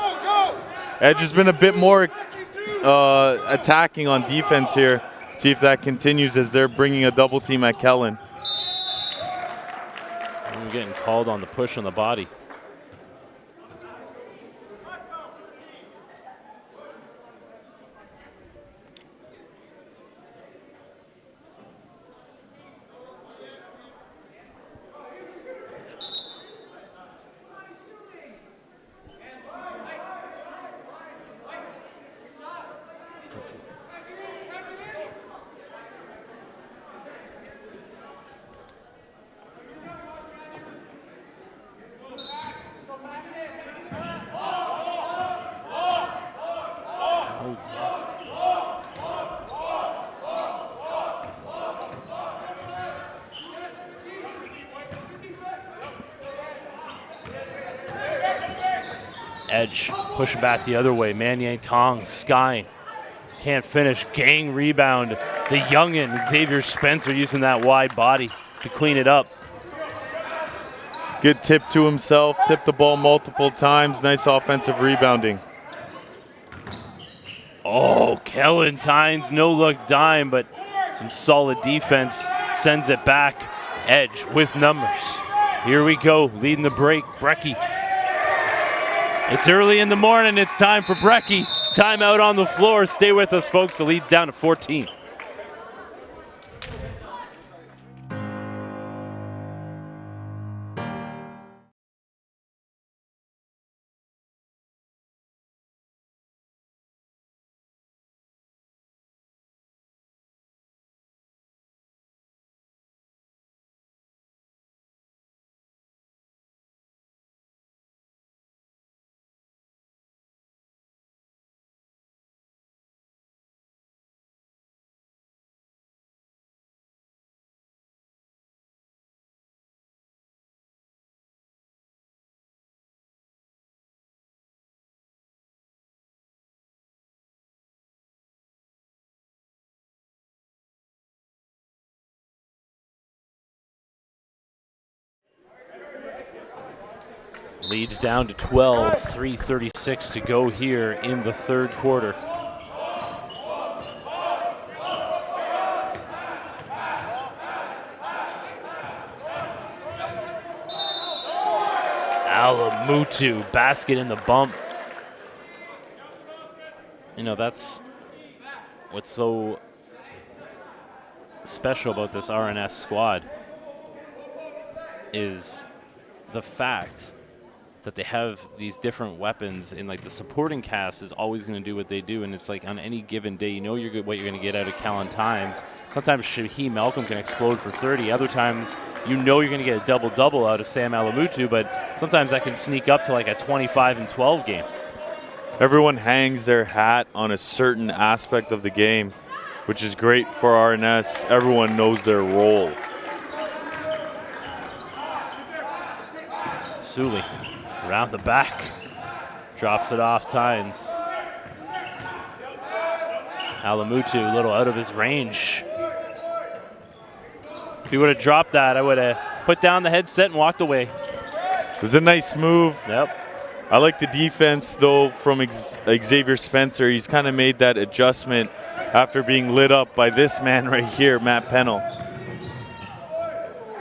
Edge has been a bit more attacking on defense here. See if that continues as they're bringing a double team at Kellen. We're getting called on the push on the body. Edge pushing back the other way. Manyang Tong, Sky can't finish. Gang rebound. The youngin, Xavier Spencer, using that wide body to clean it up. Good tip to himself. Tipped the ball multiple times. Nice offensive rebounding. Oh, Kellen Tynes, no look dime, but some solid defense sends it back. Edge with numbers. Here we go, leading the break. Brecky. It's early in the morning. It's time for Brecky. Timeout on the floor. Stay with us, folks. The lead's down to 14. Leads down to 12, 3:36 to go here in the third quarter. Alamutu, basket in the bump. You know, that's what's so special about this RNS squad is the fact that they have these different weapons, and like the supporting cast is always going to do what they do, and it's like on any given day, you know what you're going to get out of Kellen Tynes. Sometimes Shaheem Malcolm can explode for 30. Other times, you know you're going to get a double-double out of Sam Alamutu, but sometimes that can sneak up to like a 25-12 game. Everyone hangs their hat on a certain aspect of the game, which is great for RNS. Everyone knows their role. Sully around the back, drops it off Tynes. Alamutu a little out of his range. If he would have dropped that, I would have put down the headset and walked away. It was a nice move. Yep. I like the defense, though, from Xavier Spencer. He's kind of made that adjustment after being lit up by this man right here, Matt Pennell.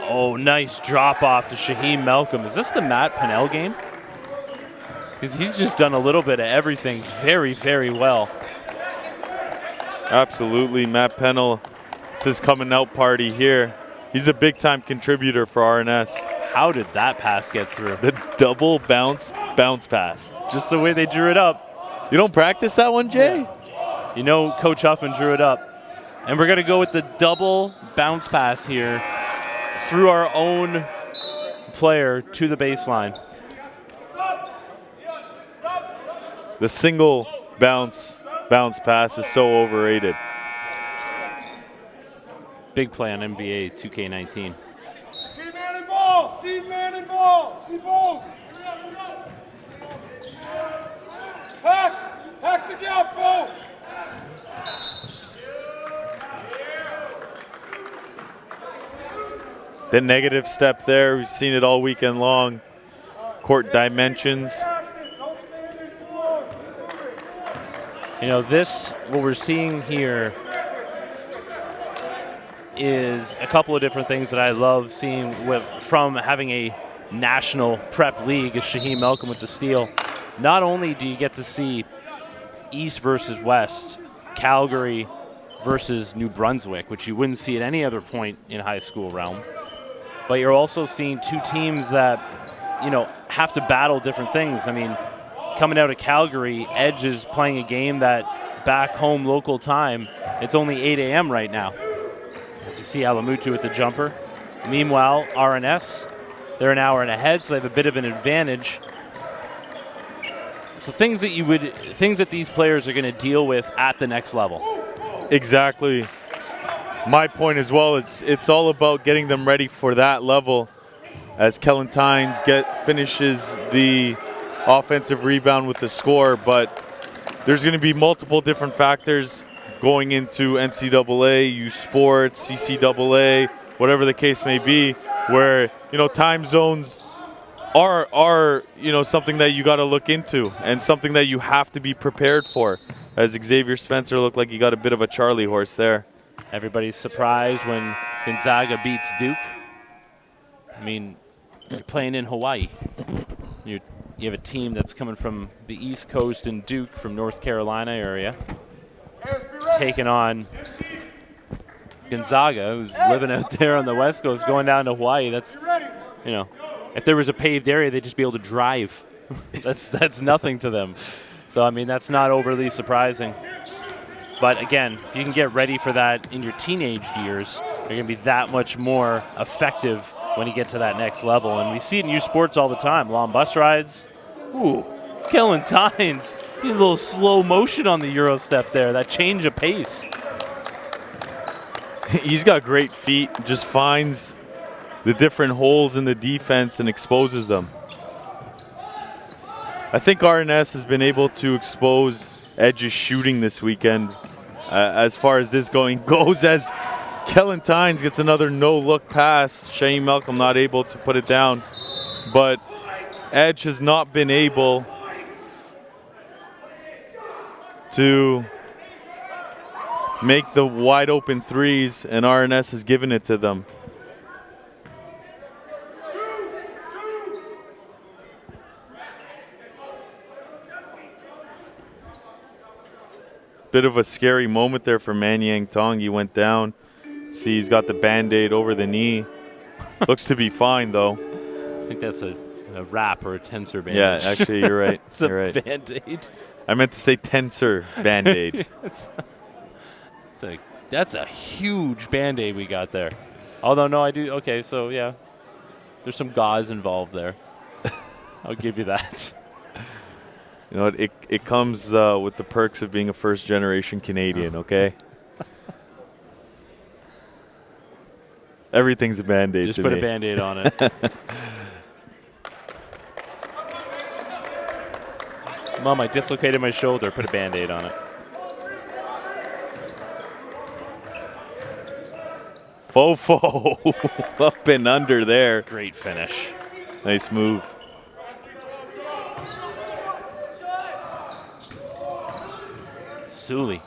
Oh, nice drop off to Shaheem Malcolm. Is this the Matt Pennell game? Because he's just done a little bit of everything very, very well. Absolutely, Matt Pennell. It's his coming out party here. He's a big-time contributor for RNS. How did that pass get through? The double bounce pass. Just the way they drew it up. You don't practice that one, Jay? Yeah. You know, Coach Huffman drew it up. And we're going to go with the double bounce pass here through our own player to the baseline. The single bounce pass is so overrated. Big play on NBA 2K19. See man and ball. See man and ball. See both. Hack the gap, ball. The negative step there, we've seen it all weekend long. Court dimensions. You know, what we're seeing here is a couple of different things that I love seeing from having a national prep league as Shaheem Malcolm with the steal. Not only do you get to see East versus West, Calgary versus New Brunswick, which you wouldn't see at any other point in high school realm, but you're also seeing two teams that, you know, have to battle different things. I mean, coming out of Calgary, Edge is playing a game that back home local time, it's only 8 a.m. right now. As you see Alamutu with the jumper. Meanwhile, RNS, they're an hour and ahead, so they have a bit of an advantage. So things that these players are going to deal with at the next level. Exactly. My point as well, it's all about getting them ready for that level. As Kellen Tynes finishes the offensive rebound with the score, but there's going to be multiple different factors going into NCAA, U Sports, CCAA, whatever the case may be, where, you know, time zones are you know, something that you got to look into and something that you have to be prepared for. As Xavier Spencer looked like he got a bit of a Charlie horse there. Everybody's surprised when Gonzaga beats Duke. I mean, you're playing in Hawaii. You have a team that's coming from the East Coast and Duke from North Carolina area, taking on Gonzaga, who's living out there on the West Coast, going down to Hawaii. That's, you know, if there was a paved area, they'd just be able to drive. That's nothing to them. So, I mean, that's not overly surprising. But again, if you can get ready for that in your teenage years, you're going to be that much more effective when you get to that next level. And we see it in U Sports all the time. Long bus rides. Ooh, Kellen Tynes. A little slow motion on the Euro step there. That change of pace. He's got great feet. Just finds the different holes in the defense and exposes them. I think RNS has been able to expose Edge's shooting this weekend as far as this goes, as Kellen Tynes gets another no-look pass. Shaheem Malcolm not able to put it down. But Edge has not been able to make the wide-open threes, and RNS has given it to them. Bit of a scary moment there for Manyang Tong. He went down. See, he's got the Band-Aid over the knee. Looks to be fine, though. I think that's a wrap or a tensor bandage. Yeah, actually, you're right. It's you're a right. Band-Aid. I meant to say tensor Band-Aid. That's a huge Band-Aid we got there. Although, no, I do. Okay, so, yeah. There's some gauze involved there. I'll give you that. You know, it comes with the perks of being a first-generation Canadian, okay? Everything's a Band-Aid. Just put a Band-Aid on it. Mom, I dislocated my shoulder. Put a Band-Aid on it. Fofo up and under there. Great finish. Nice move. Sully.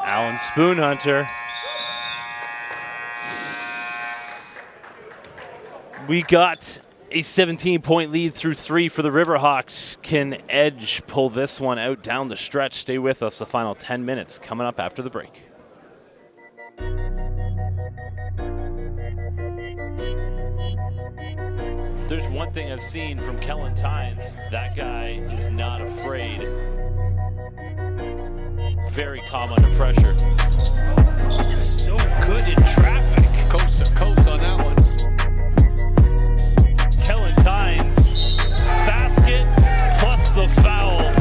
Alan Spoonhunter. We got a 17-point lead through 3 for the Riverhawks. Can Edge pull this one out down the stretch? Stay with us. The final 10 minutes coming up after the break. there's one thing I've seen from Kellen Tynes, that guy is not afraid. Very calm under pressure. It's so good in traffic. Coast to coast on that one. Kellen Tynes, basket plus the foul.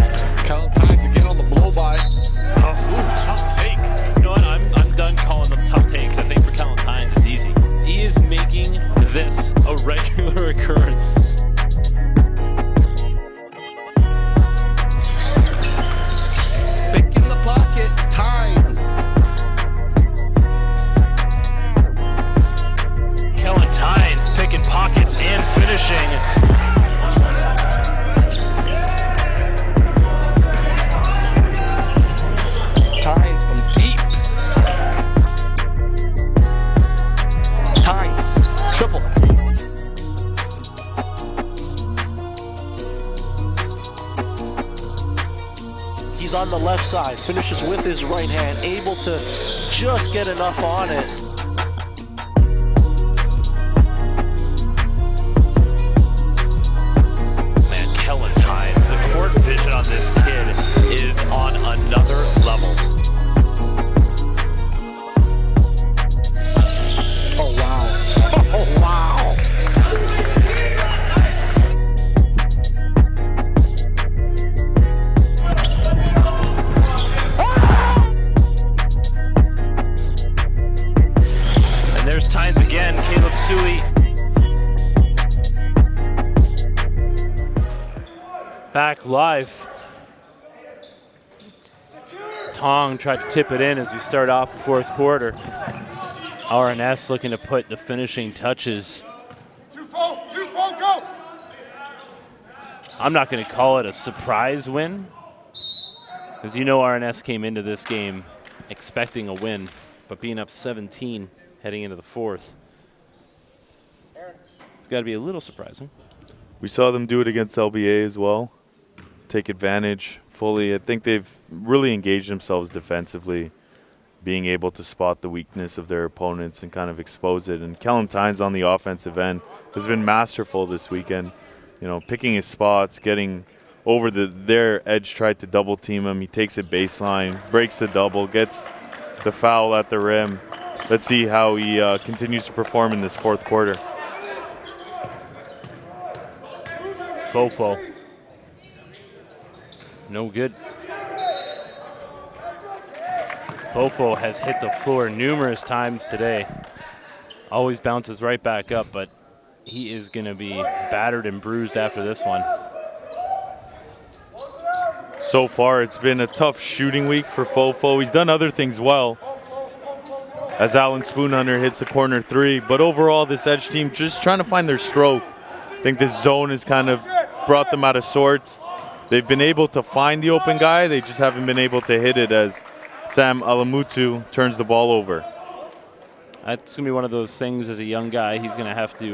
Kellen Tynes again on the blow-by. Ooh, tough take. You know what? I'm done calling them tough takes. I think for Kellen Tynes, it's easy. He is making this a regular occurrence. Pick in the pocket, Tynes. Kellen Tynes picking pockets and finishing. Tynes from deep. Tynes, triple. He's on the left side, finishes with his right hand, able to just get enough on it. Man, Kellen Tynes, the court vision on this kid is on another level. Oh, wow. Oh, wow. And there's Tynes again, Caleb Suey. Back live. Tong tried to tip it in as we start off the fourth quarter. RNS looking to put the finishing touches. 2-4, go! I'm not going to call it a surprise win, because you know RNS came into this game expecting a win, but being up 17 heading into the fourth, it's got to be a little surprising. We saw them do it against LBA as well. Take advantage fully. I think they've really engaged themselves defensively, being able to spot the weakness of their opponents and kind of expose it. And Kellen Tynes on the offensive end has been masterful this weekend. You know, picking his spots, getting over their edge, tried to double team him. He takes it baseline, breaks the double, gets the foul at the rim. Let's see how he continues to perform in this fourth quarter. Fofo. No good. Fofo has hit the floor numerous times today. Always bounces right back up, but he is going to be battered and bruised after this one. So far, it's been a tough shooting week for Fofo. He's done other things well, as Alan Spoonhunter hits the corner three. But overall, this Edge team just trying to find their stroke. I think this zone has kind of brought them out of sorts. They've been able to find the open guy. They just haven't been able to hit it as Sam Alamutu turns the ball over. That's going to be one of those things as a young guy he's going to have to,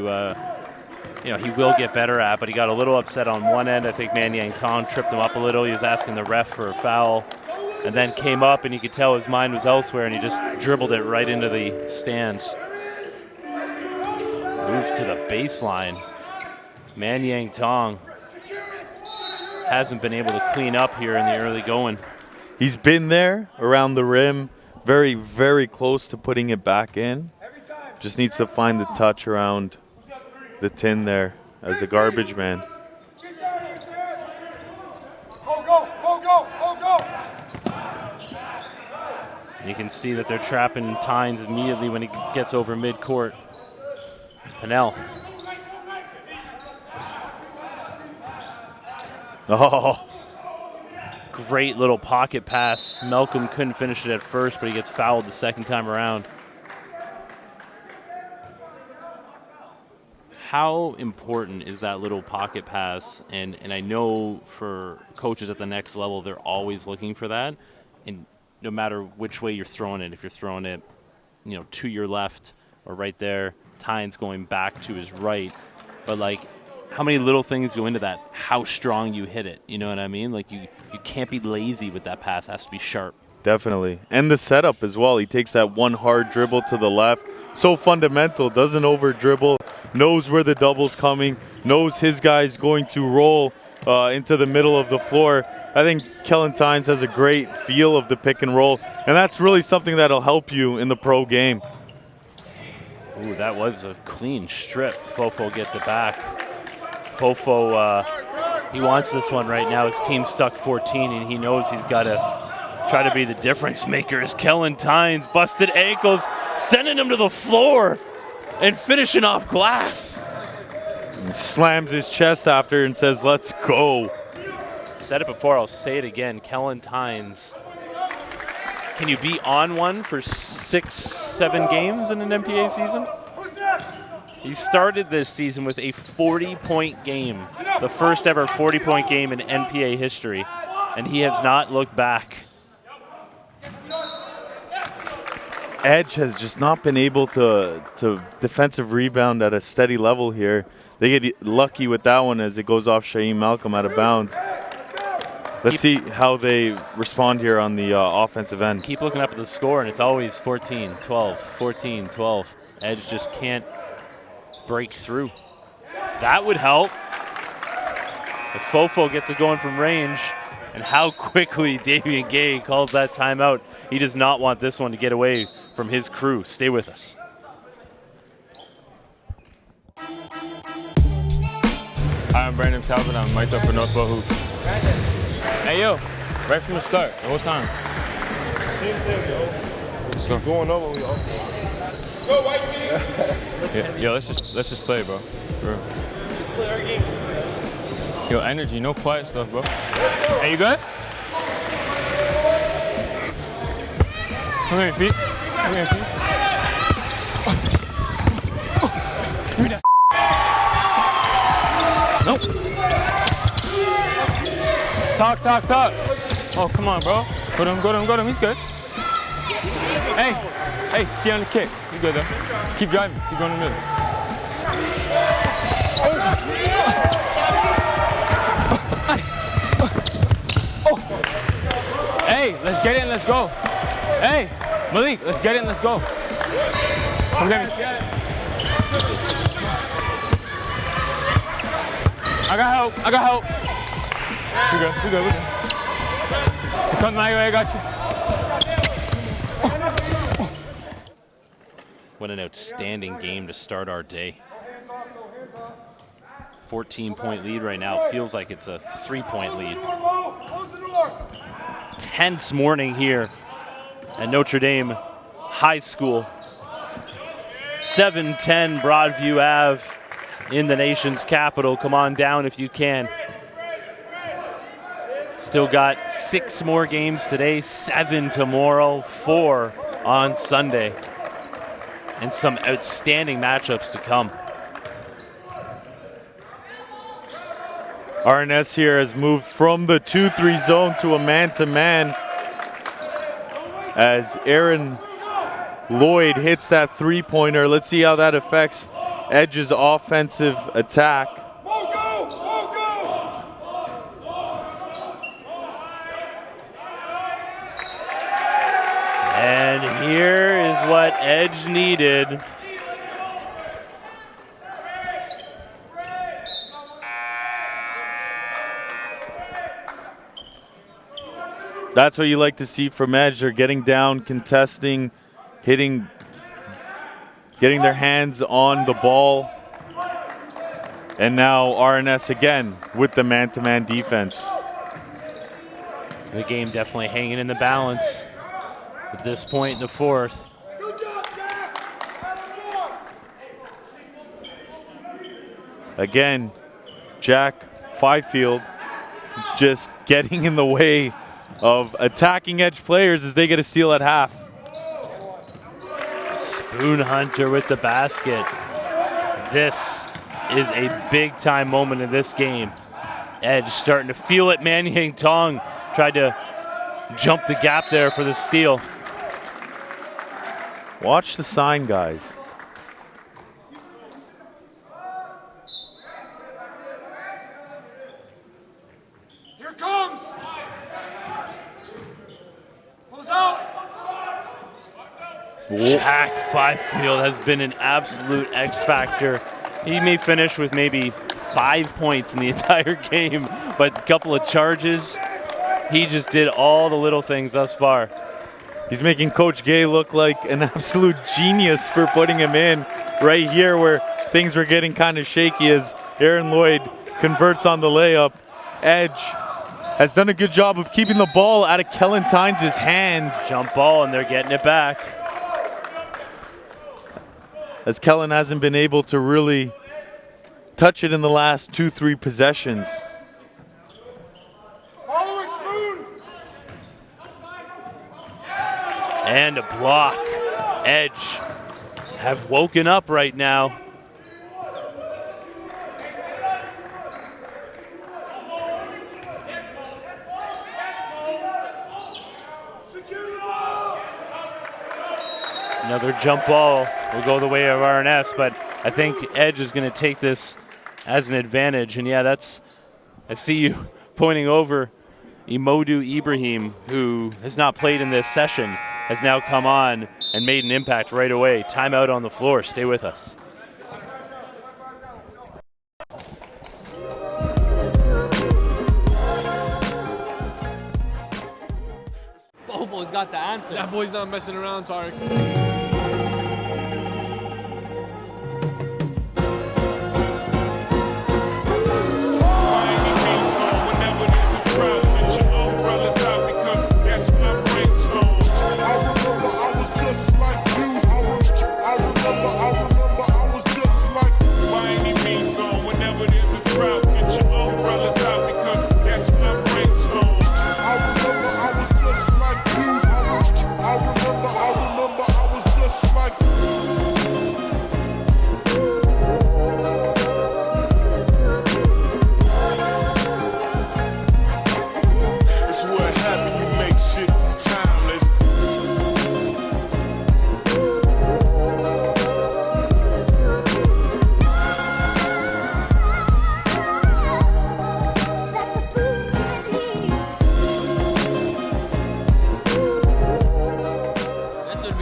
you know, he will get better at, but he got a little upset on one end. I think Man Yang Tong tripped him up a little. He was asking the ref for a foul and then came up and you could tell his mind was elsewhere and he just dribbled it right into the stands. Moves to the baseline. Man Yang Tong hasn't been able to clean up here in the early going. He's been there around the rim, very, very close to putting it back in. Just needs to find the touch around the tin there as the garbage man. You can see that they're trapping Tynes immediately when he gets over midcourt. Pinnell. Oh. Great little pocket pass. Malcolm couldn't finish it at first, but he gets fouled the second time around. How important is that little pocket pass? And I know for coaches at the next level, they're always looking for that. And no matter which way you're throwing it, if you're throwing it, you know, to your left or right there, Tynes going back to his right. But like, how many little things go into that? How strong you hit it, you know what I mean? Like you can't be lazy with that pass. It has to be sharp. Definitely. And the setup as well. He takes that one hard dribble to the left. So fundamental, doesn't over dribble, knows where the double's coming, knows his guy's going to roll into the middle of the floor. I think Kellen Tynes has a great feel of the pick and roll, and that's really something that'll help you in the pro game. Ooh, that was a clean strip. Fofo gets it back. Fofo, he wants this one right now. His team's stuck 14, and he knows he's got to try to be the difference maker. As Kellen Tynes, busted ankles, sending him to the floor and finishing off glass. He slams his chest after and says, "Let's go." Said it before, I'll say it again. Kellen Tynes, can you be on one for 6-7 games in an NPA season? He started this season with a 40-point game, the first ever 40-point game in NPA history, and he has not looked back. Edge has just not been able to defensive rebound at a steady level here. They get lucky with that one as it goes off Shaheem Malcolm out of bounds. Let's see how they respond here on the offensive end. Keep looking up at the score, and it's always 14-12, 14-12. Edge just can't break through. That would help. If Fofo gets it going from range, and how quickly Davian Gay calls that timeout. He does not want this one to get away from his crew. Stay with us. Hi, I'm Brandon Talbot. I'm mic'd up for Northwell Hoops. Hey, yo, right from the start, the whole time. Same thing, yo. Let's go. Going up when we up. Go, white team! Yeah, yo, let's just play, bro. For real. Let's play our game. Yo, energy, no quiet stuff, bro. Hey, you good? Come here, Pete. Come here, Pete. Give me that. Nope. Talk. Oh, come on, bro. Go to him. He's good. Hey, see on the kick. You good, though. Keep driving. Keep going in the middle. Hey, let's get in. Let's go. Hey, Malik, let's get in. Let's go. Come get me. I got help. We good. You come my way, I got you. What an outstanding game to start our day. 14-point lead right now. Feels like it's a 3-point lead. Tense morning here at Notre Dame High School. 710 Broadview Ave in the nation's capital. Come on down if you can. Still got 6 more games today, 7 tomorrow, 4 on Sunday, and some outstanding matchups to come. RNS here has moved from the 2-3 zone to a man-to-man as Aaron Lloyd hits that three-pointer. Let's see how that affects Edge's offensive attack. And here is what Edge needed. That's what you like to see from Edge. They're getting down, contesting, hitting, getting their hands on the ball. And now RNS again with the man-to-man defense. The game definitely hanging in the balance at this point in the fourth. Again, Jack Fifield just getting in the way of attacking Edge players as they get a steal at half. Spoon Hunter with the basket. This is a big-time moment in this game. Edge starting to feel it. Mannyang Tong tried to jump the gap there for the steal. Watch the sign, guys. Here comes. Close out. Jack Fifield has been an absolute X factor He may finish with maybe 5 points in the entire game, but a couple of charges. He just did all the little things thus far. He's making Coach Gay look like an absolute genius for putting him in right here where things were getting kind of shaky as Aaron Lloyd converts on the layup. Edge has done a good job of keeping the ball out of Kellen Tynes' hands. Jump ball, and they're getting it back. As Kellen hasn't been able to really touch it in the last 2-3 possessions. Following Spoon. And a block. Edge have woken up right now. Another jump ball will go the way of RNS, but I think Edge is going to take this as an advantage. And yeah, I see you pointing over Imodu Ibrahim, who has not played in this session, has now come on and made an impact right away. Timeout on the floor. Stay with us. Fofo's got the answer. That boy's not messing around, Tarek.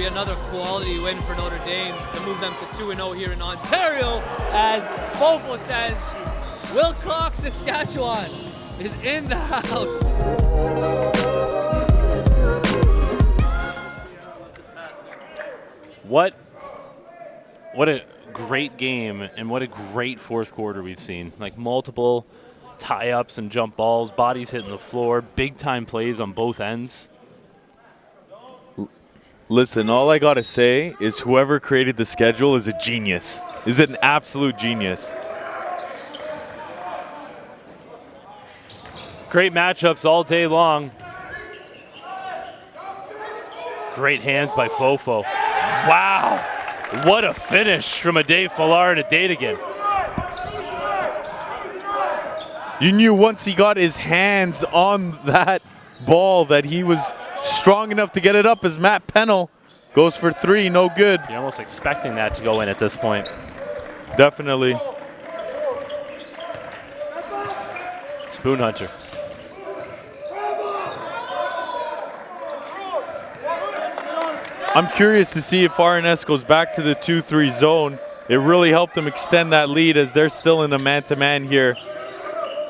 Another quality win for Notre Dame to move them to 2-0 here in Ontario. As Fofo says, Wilcox, Saskatchewan is in the house. What a great game, and what a great fourth quarter we've seen. Like multiple tie-ups and jump balls, bodies hitting the floor, big-time plays on both ends. Listen, all I gotta say is whoever created the schedule is a genius. Is an absolute genius. Great matchups all day long. Great hands by Fofo. Wow, what a finish from a Dave Falar and a Dadigan. You knew once he got his hands on that ball that he was strong enough to get it up as Matt Pennell goes for three, no good. You're almost expecting that to go in at this point. Definitely. Spoon Hunter. I'm curious to see if RNS goes back to the 2-3 zone. It really helped them extend that lead as they're still in the man-to-man here.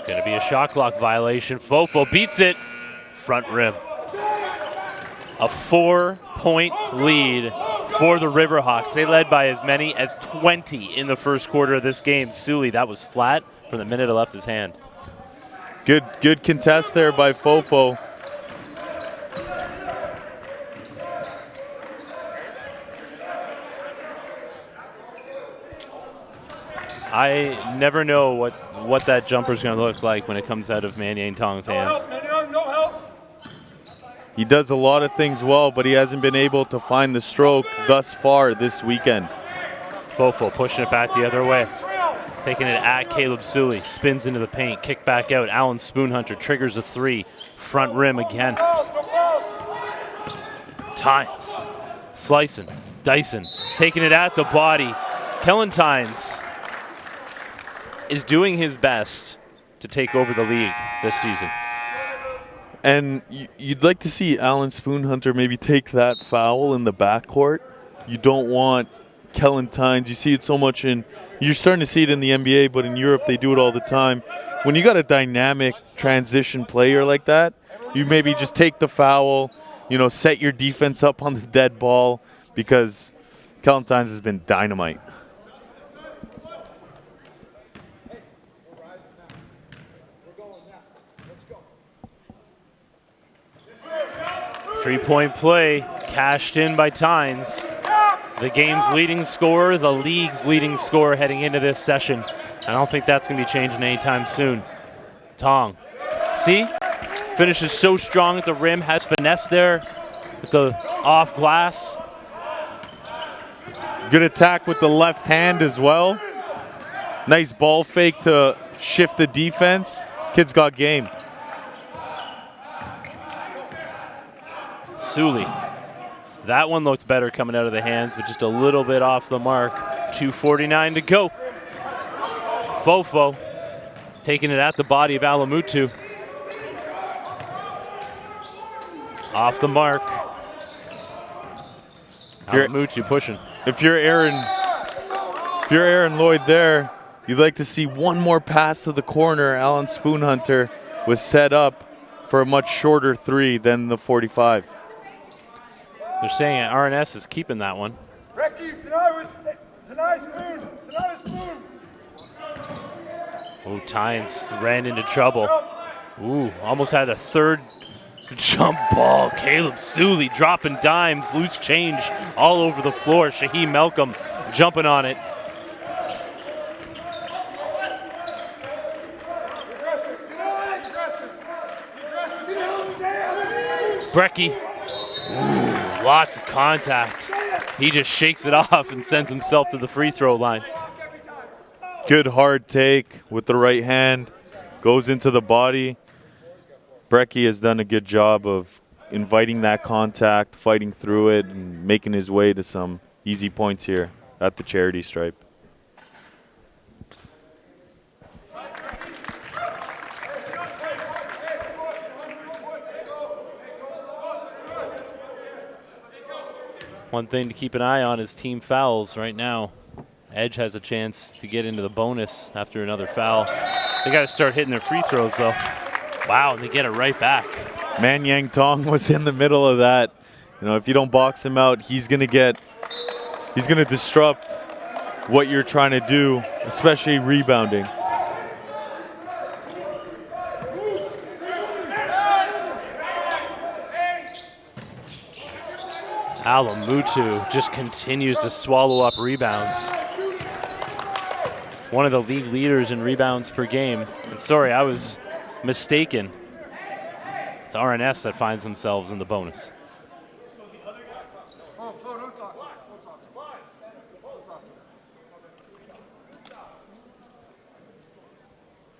Gonna be a shot clock violation. Fofo beats it. Front rim. A 4-point lead for the Riverhawks. They led by as many as 20 in the first quarter of this game. Sully, that was flat from the minute it left his hand. Good contest there by Fofo. I never know what that jumper's going to look like when it comes out of Mannion Tong's hands. He does a lot of things well, but he hasn't been able to find the stroke thus far this weekend. Fofo pushing it back the other way. Taking it at Caleb Sully. Spins into the paint. Kick back out. Alan Spoonhunter triggers a three. Front rim again. Tynes. Slicing. Dyson. Taking it at the body. Kellen Tynes is doing his best to take over the league this season. And you'd like to see Alan Spoonhunter maybe take that foul in the backcourt. You don't want Kellen Tynes. You see it so much you're starting to see it in the NBA, but in Europe they do it all the time. When you got a dynamic transition player like that, you maybe just take the foul, set your defense up on the dead ball, because Kellen Tynes has been dynamite. Three-point play cashed in by Tynes. The game's leading scorer, the league's leading scorer heading into this session. I don't think that's going to be changing anytime soon. Tong. See? Finishes so strong at the rim, has finesse there with the off glass. Good attack with the left hand as well. Nice ball fake to shift the defense. Kid's got game. Sully. That one looked better coming out of the hands, but just a little bit off the mark. 2:49 to go. Fofo taking it at the body of Alamutu. Off the mark. Alamutu pushing. If you're Aaron Lloyd there, you'd like to see one more pass to the corner. Alan Spoonhunter was set up for a much shorter three than the 45. They're saying RNS is keeping that one. Tonight spoon. Oh, Tynes ran into trouble. Ooh, almost had a third jump ball. Caleb Sully dropping dimes, loose change all over the floor. Shaheem Malcolm jumping on it. Brecky. Ooh, lots of contact. He just shakes it off and sends himself to the free throw line. Good hard take with the right hand. Goes into the body. Brecky has done a good job of inviting that contact, fighting through it, and making his way to some easy points here at the charity stripe. One thing to keep an eye on is team fouls right now. Edge has a chance to get into the bonus after another foul. They got to start hitting their free throws, though. Wow, they get it right back. Man Yang Tong was in the middle of that. If you don't box him out, he's going to disrupt what you're trying to do, especially rebounding. Alamutu just continues to swallow up rebounds. One of the league leaders in rebounds per game. And sorry, I was mistaken. It's RNS that finds themselves in the bonus.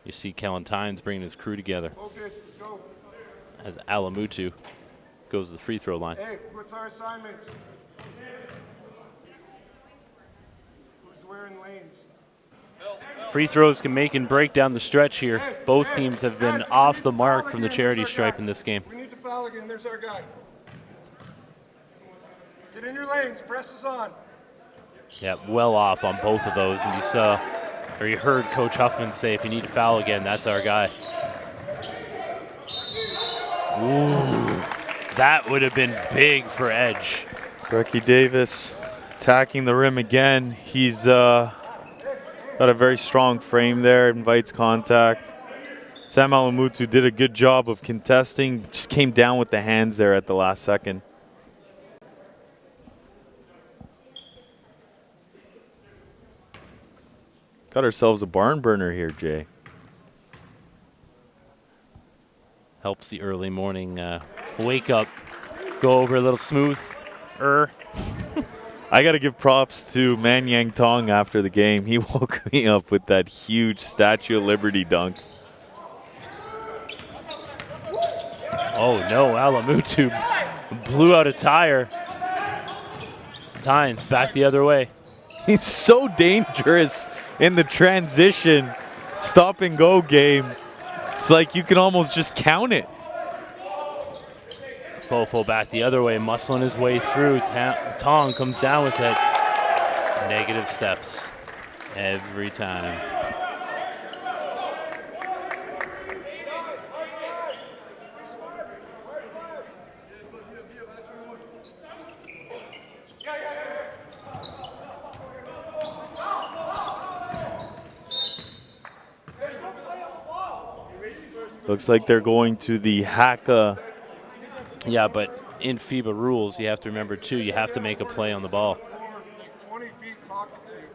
You see Kellen Tynes bringing his crew together as Alamutu goes to the free throw line. Hey, what's our assignments? Who's wearing lanes? Free throws can make and break down the stretch here. Both teams have been off the mark from the charity stripe in this game. We need to foul again. There's our guy. Get in your lanes. Press is on. Yeah, well off on both of those. And you heard Coach Huffman say, if you need to foul again, that's our guy. Ooh, that would have been big for Edge. Brecky Davis attacking the rim again. He's got a very strong frame there, invites contact. Sam Alamutu did a good job of contesting, just came down with the hands there at the last second. Got ourselves a barn burner here, Jay. Helps the early morning wake up, go over a little smooth. I got to give props to Man Yang Tong after the game. He woke me up with that huge Statue of Liberty dunk. Oh no, Alamutu blew out a tire. Tynes back the other way. He's so dangerous in the transition stop and go game. It's like you can almost just count it. Fofo back the other way, muscling his way through. Tong comes down with it. Negative steps every time. Looks like they're going to the Haka. Yeah, but in FIBA rules, you have to remember, too, you have to make a play on the ball. 20 feet talking to you.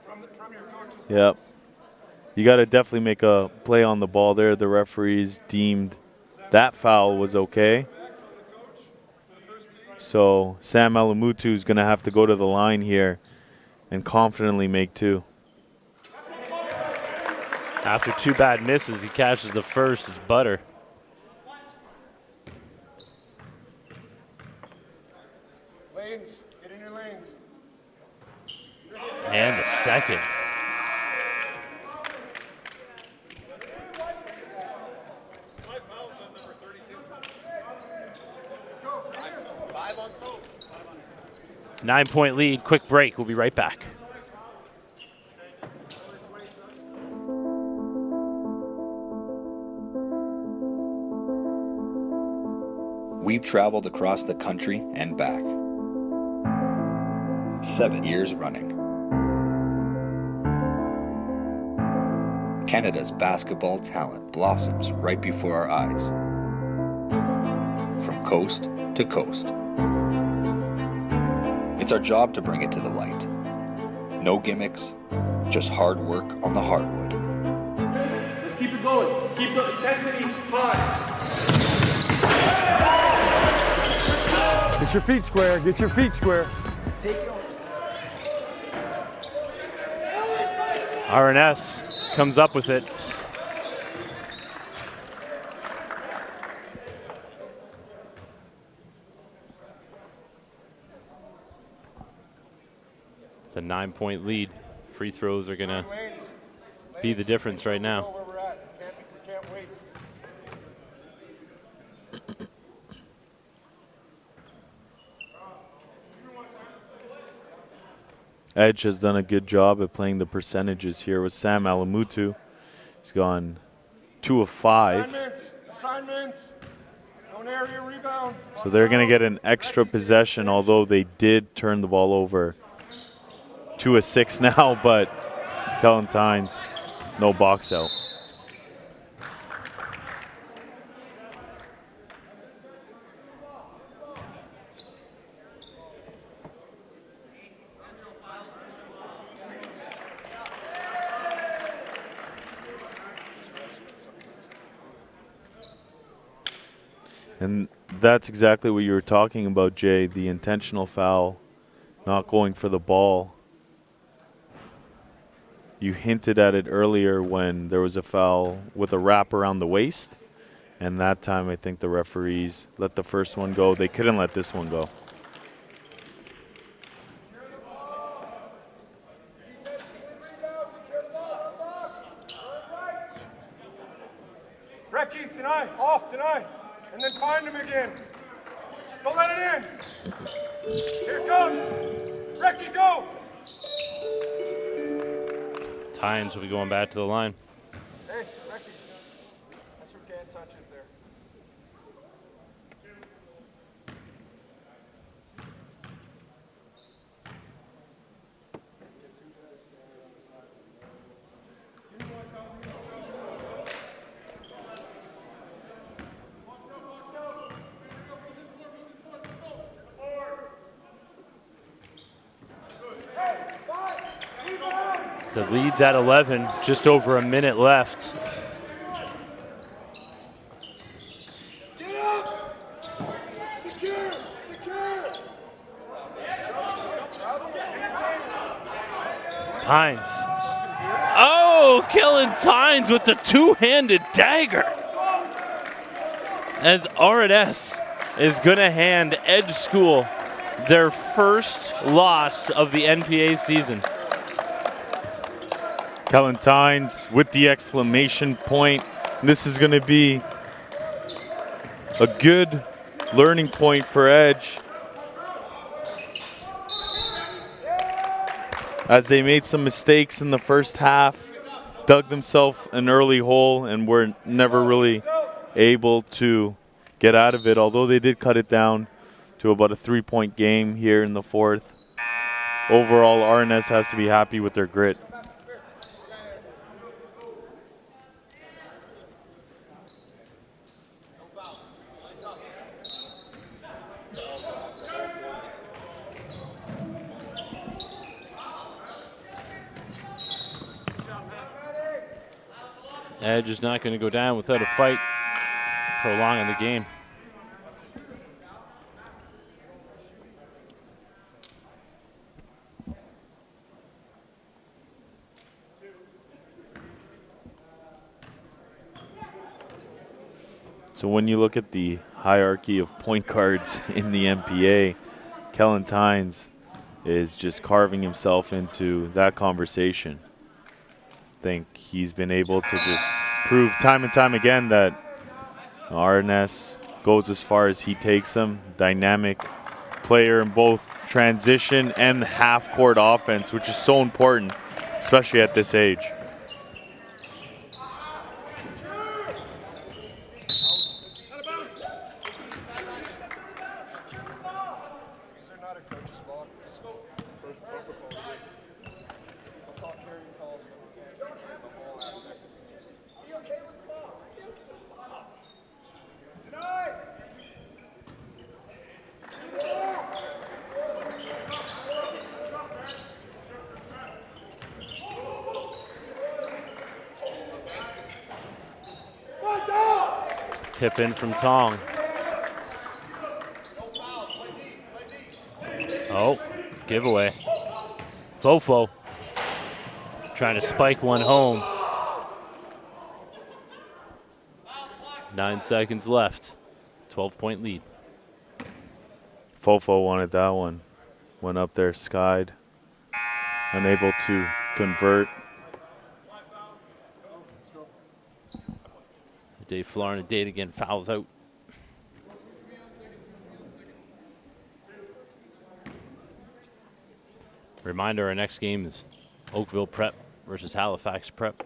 From your coaches. Yep. You got to definitely make a play on the ball there. The referees deemed that foul was okay. So Sam Alamutu is going to have to go to the line here and confidently make 2. After 2 bad misses, he catches the first. It's butter. Lanes, get in your lanes. And the second. Nine-point lead, quick break. We'll be right back. We've traveled across the country and back. 7 years running. Canada's basketball talent blossoms right before our eyes. From coast to coast. It's our job to bring it to the light. No gimmicks, just hard work on the hardwood. Let's keep it going. Keep the intensity high. Get your feet square. Get your feet square. RNS comes up with it. It's a 9-point lead. Free throws are going to be the difference right now. We can't wait. Edge has done a good job at playing the percentages here with Sam Alamutu. He's gone 2 of 5. Assignments. Don't area rebound. So they're going to get an extra possession, although they did turn the ball over. 2 of 6 now, but Kellen Tynes, no box out. And that's exactly what you were talking about, Jay, the intentional foul, not going for the ball. You hinted at it earlier when there was a foul with a wrap around the waist, and that time I think the referees let the first one go. They couldn't let this one go. Recky, tonight, off tonight. And then find him again. Don't let it in. Here it comes. Recky, go. Tynes will be going back to the line. Hey, Recky. That's who can't touch it there. The lead's at 11, just over a minute left. Get up! Secure! Secure! Tynes. Oh, Kellen Tynes with the two-handed dagger. As R&S is going to hand Edge School their first loss of the NPA season. Kellen Tynes with the exclamation point. This is going to be a good learning point for Edge. as they made some mistakes in the first half, dug themselves an early hole, and were never really able to get out of it, although they did cut it down to about a 3-point game here in the fourth. Overall, RNS has to be happy with their grit. Edge is not going to go down without a fight, prolonging the game. So when you look at the hierarchy of point guards in the MPA, Kellen Tynes is just carving himself into that conversation. I think he's been able to just prove time and time again that RNS goes as far as he takes them. Dynamic player in both transition and half-court offense, which is so important, especially at this age. Tip in from Tong. Oh, giveaway. Fofo trying to spike one home. 9 seconds left. 12-point lead. Fofo wanted that one. Went up there, skied. Unable to convert. Dave Florida Date again fouls out. Reminder, our next game is Oakville Prep versus Halifax Prep.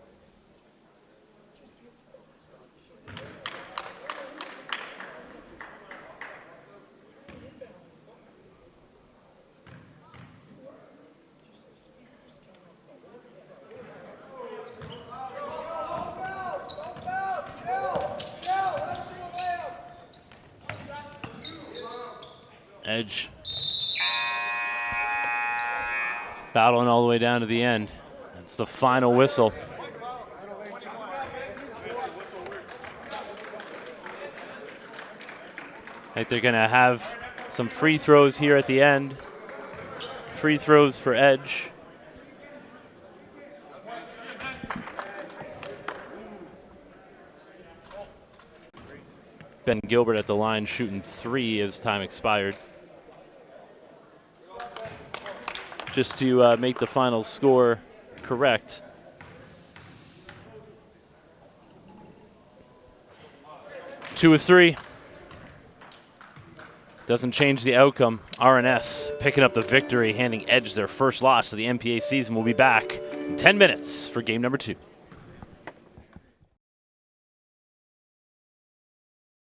Edge battling all the way down to the end. That's the final whistle. I think they're going to have some free throws here at the end. Free throws for Edge. Ben Gilbert at the line shooting 3 as time expired. Just to make the final score correct. Two of 3. Doesn't change the outcome. RNS picking up the victory, handing Edge their first loss of the MPA season. We'll be back in 10 minutes for game number 2.